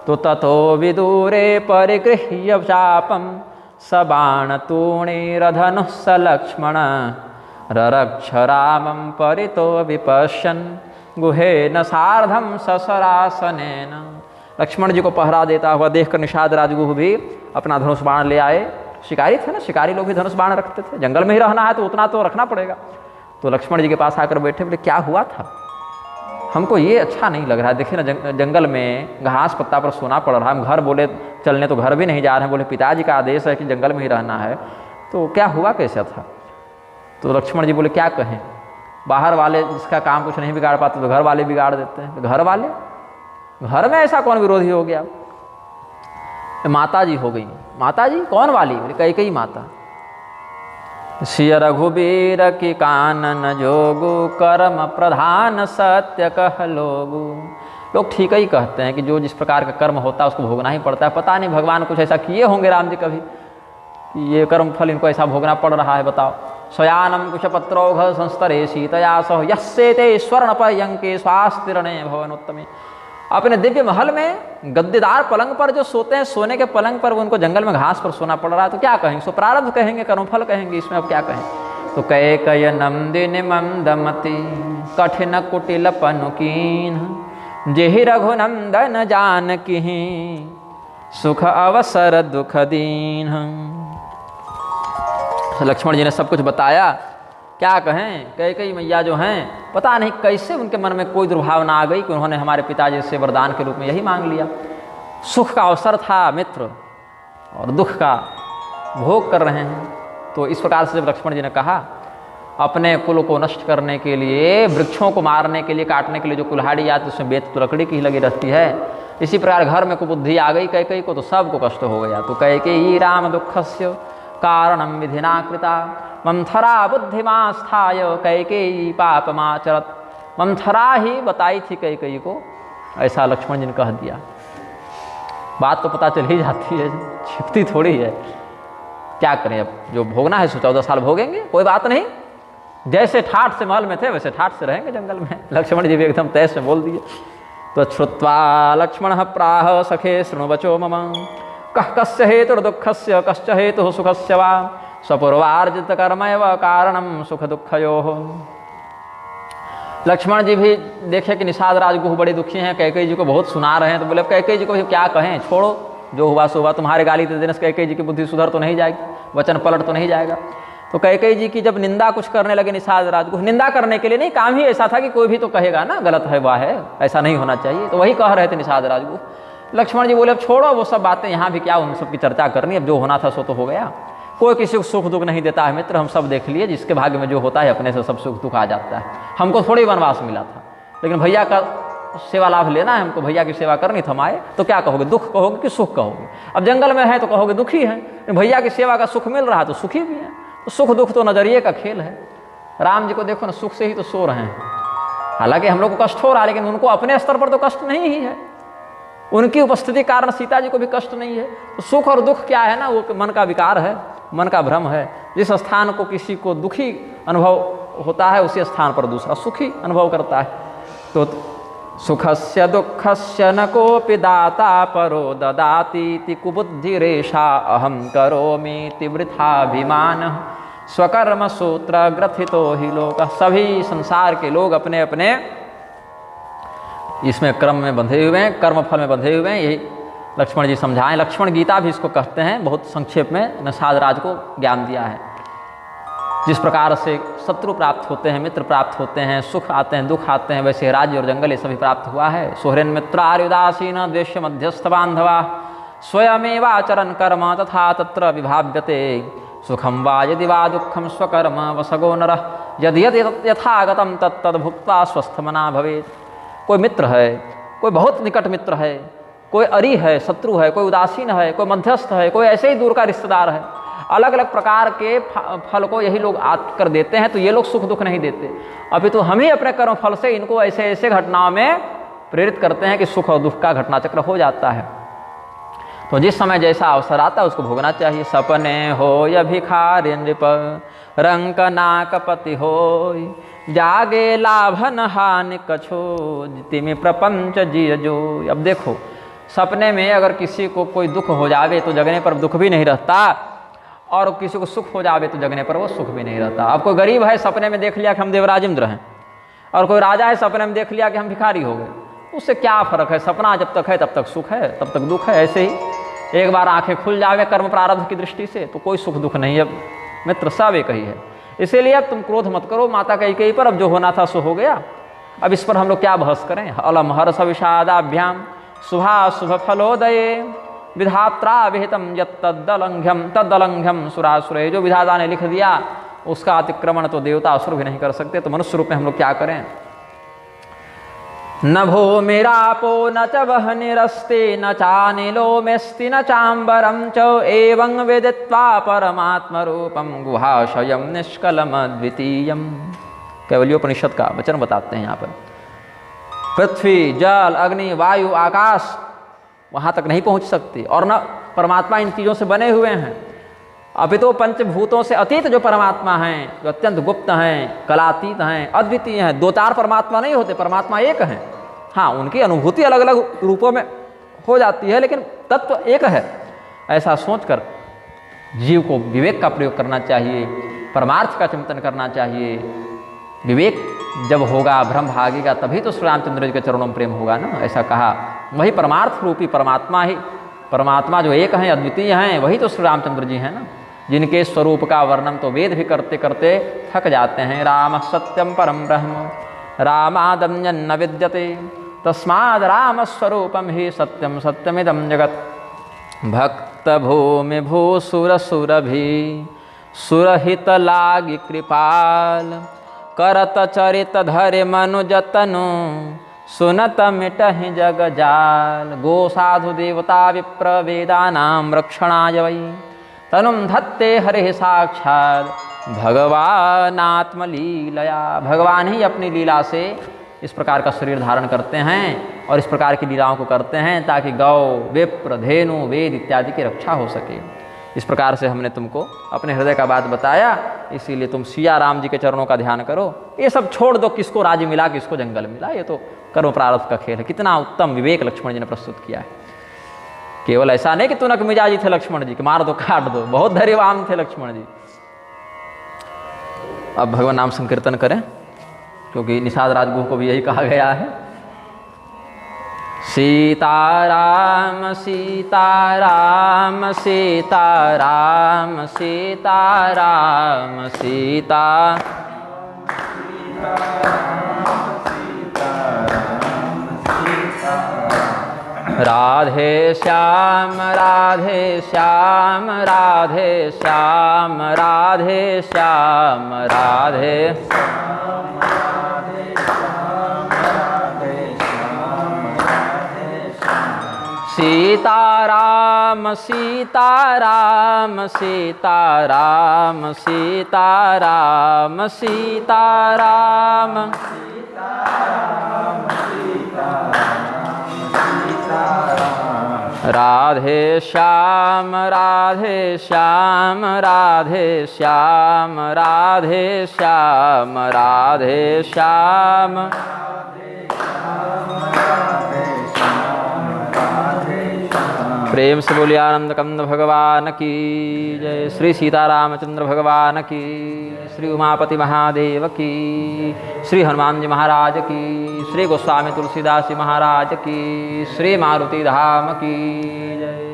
तो ततो विदूरे परिगृह्य चापम सबाण तूणीरधनुः स लक्ष्मण ररक्ष रामं परितो विपश्यन् गुहेन सार्धम ससरासनेन। लक्ष्मण जी को पहरा देता हुआ देखकर निषाद राजगुह भी अपना धनुष बाण ले आए। शिकारी थे ना, शिकारी लोग भी धनुष बाण रखते थे, जंगल में ही रहना है तो उतना तो रखना पड़ेगा। तो लक्ष्मण जी के पास आकर बैठे, बोले क्या हुआ था, हमको ये अच्छा नहीं लग रहा है। देखिए ना जंगल में घास पत्ता पर सोना पड़ रहा है, हम घर बोले चलने तो घर भी नहीं जा रहे हैं, बोले पिताजी का आदेश है कि जंगल में ही रहना है, तो क्या हुआ कैसा था। तो लक्ष्मण जी बोले क्या कहें, बाहर वाले जिसका काम कुछ नहीं बिगाड़ पाते तो घर वाले बिगाड़ देते हैं। घर वाले, घर में ऐसा कौन विरोधी हो गया। माता जी हो गई। माता जी कौन वाली, बोले कैकेयी माता। सिय रघुबीर की कानन जोगु कर्म प्रधान सत्य कह लोगु। लोग ठीक ही कहते हैं कि जो जिस प्रकार का कर्म होता है उसको भोगना ही पड़ता है। पता नहीं भगवान कुछ ऐसा किए होंगे राम जी कभी कि ये कर्म फल इनको ऐसा भोगना पड़ रहा है। बताओ, स्वयानम कुशपत्रौघ संस्तरे सीतया सह यस्येते स्वर्ण पर्यंके स्वास्तिरणे भवनोत्तमे। अपने दिव्य महल में गद्देदार पलंग पर जो सोते हैं, सोने के पलंग पर उनको जंगल में घास पर सोना पड़ रहा है, तो क्या कहेंगे, सो प्रारब्ध कहेंगे, कर्मफल कहेंगे, इसमें अब क्या कहें। तो कैकेयी नंदिनी मंदमती कठिन कुटिल पनुकीन जेहि रघुनंदन जानकी सुख अवसर दुख दीन। लक्ष्मण जी ने सब कुछ बताया, क्या कहें। कैकेयी मैया जो हैं, पता नहीं कैसे उनके मन में कोई दुर्भावना आ गई कि उन्होंने हमारे पिताजी से वरदान के रूप में यही मांग लिया। सुख का अवसर था मित्र और दुख का भोग कर रहे हैं। तो इस प्रकार से जब लक्ष्मण जी ने कहा, अपने कुल को नष्ट करने के लिए, वृक्षों को मारने के लिए, काटने के लिए जो कुल्हाड़ी आती है उसमें बेत तो लकड़ी की ही लगी रहती है। इसी प्रकार घर में कुबुद्धि आ गई कैकेयी को, तो सबको कष्ट हो गया। तो कैकेयी राम दुखस्य कारणम विधिना कृता मंथरा बुद्धिमास्थाय कैकेयी पापमाचरत। मंथरा ही बताई थी कैकेयी को, ऐसा लक्ष्मण जी ने कह दिया। बात तो पता चल ही जाती है, छिपती थोड़ी है। क्या करें, अब जो भोगना है सो 14 साल भोगेंगे, कोई बात नहीं। जैसे ठाठ से महल में थे वैसे ठाठ से रहेंगे जंगल में। लक्ष्मण जी भी एकदम तय से बोल दिए। तो श्रुत्वा लक्ष्मण प्राह सखे शृणु वचो मम कः कस्य हेतुर्दुःखस्य कश्च हेतुः सुखस्य वा स्वपूर्वार्जित कर्मैव कारणम सुख दुःखयोः। लक्ष्मण जी भी देखे कि निषाद राजगुह बड़े दुखी हैं, कैकेयी जी को बहुत सुना रहे हैं। तो बोले कैकेयी जी को भी क्या कहें, छोड़ो, जो हुआ सो हुआ। तुम्हारे गाली देने से कैकेयी जी की बुद्धि सुधर तो नहीं जाएगी, वचन पलट तो नहीं जाएगा। तो कैकेयी जी की जब निंदा कुछ करने लगे निषाद राजगुह, निंदा करने के लिए नहीं, काम ही ऐसा था कि कोई भी तो कहेगा ना गलत है वह है, ऐसा नहीं होना चाहिए। तो वही कह रहे थे निषाद राजगुह। लक्ष्मण जी बोले अब छोड़ो वो सब बातें, यहाँ भी क्या उन सब की चर्चा करनी, अब जो होना था सो तो हो गया। कोई किसी को सुख दुख नहीं देता है मित्र, हम सब देख लिए, जिसके भाग्य में जो होता है अपने से सब सुख दुख आ जाता है। हमको थोड़ी वनवास मिला था, लेकिन भैया का सेवा लाभ लेना है हमको, भैया की सेवा करनी थम आए। तो क्या कहोगे, दुख कहोगे कि सुख कहोगे। अब जंगल में है तो कहोगे दुखी है, भैया की सेवा का सुख मिल रहा है तो सुखी भी है। तो सुख दुख तो नजरिए का खेल है। राम जी को देखो ना, सुख से ही तो सो रहे हैं। हालांकि हम लोग को कष्ट हो रहा है, लेकिन उनको अपने स्तर पर तो कष्ट नहीं ही है। उनकी उपस्थिति कारण सीता जी को भी कष्ट नहीं है। तो सुख और दुख क्या है ना, वो मन का विकार है, मन का भ्रम है। जिस स्थान को किसी को दुखी अनुभव होता है उसी स्थान पर दूसरा सुखी अनुभव करता है। तो सुखस्य दुःखस्य न कोऽपि दाता परो ददातीति कुबुद्धिरेषा अहं करोमीति वृथाभिमानः स्वकर्म सूत्र ग्रथितो हि लोकः। सभी संसार के लोग अपने अपने इसमें क्रम में बंधे हुए हैं, कर्म फल में बंधे हुए हैं। यही लक्ष्मण जी समझाएं। लक्ष्मण गीता भी इसको कहते हैं, बहुत संक्षेप में निषाद राज को ज्ञान दिया है। जिस प्रकार से शत्रु प्राप्त होते हैं, मित्र प्राप्त होते हैं, सुख आते हैं, दुख आते हैं, वैसे राज्य और जंगल ये सभी प्राप्त हुआ है। सोहरेन मित्रार्युदासीन द्वेष्य मध्यस्थ बांधवा स्वयमेवाचरन् कर्म तथा तत्र विभाव्यते सुखम वा यदि वा दुःखम स्वकर्म वसगो नरः यदि यथागतम तत्तद भुक्त्वा स्वस्थमना भवेत्। कोई मित्र है, कोई बहुत निकट मित्र है, कोई अरी है, शत्रु है, कोई उदासीन है, कोई मध्यस्थ है, कोई ऐसे ही दूर का रिश्तेदार है। अलग अलग प्रकार के फल को यही लोग आकर देते हैं। तो ये लोग सुख दुख नहीं देते, अभी तो हम ही अपने कर्म फल से इनको ऐसे ऐसे घटनाओं में प्रेरित करते हैं कि सुख और दुख का घटना चक्र हो जाता है। तो जिस समय जैसा अवसर आता है उसको भोगना चाहिए। सपने हो या भिखारी नृप रंक नाकपति हो जागे लाभन हानि कछो जितिमि प्रपंच जिय जो। अब देखो, सपने में अगर किसी को कोई दुख हो जावे तो जगने पर दुख भी नहीं रहता, और किसी को सुख हो जावे तो जगने पर वो सुख भी नहीं रहता। अब कोई गरीब है, सपने में देख लिया कि हम देवराज इंद्र हैं, और कोई राजा है, सपने में देख लिया कि हम भिखारी हो गए, उससे क्या फ़र्क है? सपना जब तक है तब तक सुख है, तब तक दुख है। ऐसे ही एक बार आंखें खुल जावे कर्म प्रारब्ध की दृष्टि से तो कोई सुख दुख नहीं है। मित्र सब एक ही है। इसीलिए अब तुम क्रोध मत करो माता कैकेयी पर, अब जो होना था सो हो गया। अब इस पर हम लोग क्या बहस करें? अलम हर्ष विषादाभ्याम शुभाशुभ फलोदये विधात्रा विहितम यत्तदलंघ्यम तदलंघ्यम सुरासुरे। जो विधाता ने लिख दिया उसका अतिक्रमण तो देवता असुर भी नहीं कर सकते, तो मनुष्य रूप में हम लोग क्या करें? न भूमिरापो न च वह्निरस्ति न चानिलो मेस्ति न चाम्बरं च एवं वेदित्वा परमात्मरूपं गुहाशयं निष्कलमद्वितीयम्। कैवल्योपनिषद का वचन बताते हैं यहाँ पर। पृथ्वी, जल, अग्नि, वायु, आकाश वहाँ तक नहीं पहुँच सकती, और न परमात्मा इन चीज़ों से बने हुए हैं। अभी तो पंचभूतों से अतीत जो परमात्मा हैं, जो अत्यंत गुप्त हैं, कलातीत हैं, अद्वितीय हैं। दो चार परमात्मा नहीं होते, परमात्मा एक है। हाँ, उनकी अनुभूति अलग अलग रूपों में हो जाती है, लेकिन तत्व एक है। ऐसा सोचकर जीव को विवेक का प्रयोग करना चाहिए, परमार्थ का चिंतन करना चाहिए। विवेक जब होगा, भ्रम भागेगा, तभी तो श्री रामचंद्र जी के चरणों में प्रेम होगा ना। ऐसा कहा, वही परमार्थ रूपी परमात्मा ही, परमात्मा जो एक हैं, अद्वितीय हैं, वही तो श्री रामचंद्र जी हैं ना, जिनके स्वरूप का वर्णन तो वेद भी करते करते थक जाते हैं। राम सत्यम परम ब्रह्म रामादन्यं न विद्यते तस्माद् राम स्वरूपम ही सत्यम सत्यमिदं जगत्। भक्त भूमि भूसुर सुरभि सुरहित लागी कृपाल करत चरित धरे मनुजतनु सुनत मिटहि जग जाल। गो साधु देवता विप्र वेदानां रक्षणाय वै तनुम धत्ते हरिः साक्षात् भगवानात्मलीलया। भगवान ही अपनी लीला से इस प्रकार का शरीर धारण करते हैं और इस प्रकार की लीलाओं को करते हैं ताकि गौ, विप्र, धेनु, वेद इत्यादि की रक्षा हो सके। इस प्रकार से हमने तुमको अपने हृदय का बात बताया, इसीलिए तुम सिया राम जी के चरणों का ध्यान करो। ये सब छोड़ दो, किसको राज्य मिला, किसको जंगल मिला, ये तो कर्म प्रारब्ध का खेल है। कितना उत्तम विवेक लक्ष्मण जी ने प्रस्तुत किया है। केवल ऐसा नहीं कि तुनक मिजाजी थे लक्ष्मण जी, कि मार दो काट दो, बहुत धैर्यवान थे लक्ष्मण जी। अब भगवान नाम संकीर्तन करें, क्योंकि निषाद राजगुह को भी यही कहा गया है। सीताराम सीताराम सीताराम सीताराम सीता राधे श्याम राधे श्याम राधे श्याम राधे श्याम राधे सीताराम सीताराम सीताराम सीताराम सीताराम राधे श्याम राधे श्याम राधे श्याम राधे श्याम राधे श्याम प्रेम से बोलिए आनंद कंद भगवान की जय। श्री सीतारामचंद्र भगवान की, श्री उमापति महादेव की, श्री हनुमान जी महाराज की, श्री गोस्वामी तुलसीदास जी महाराज की, श्री मारुति धाम की जय।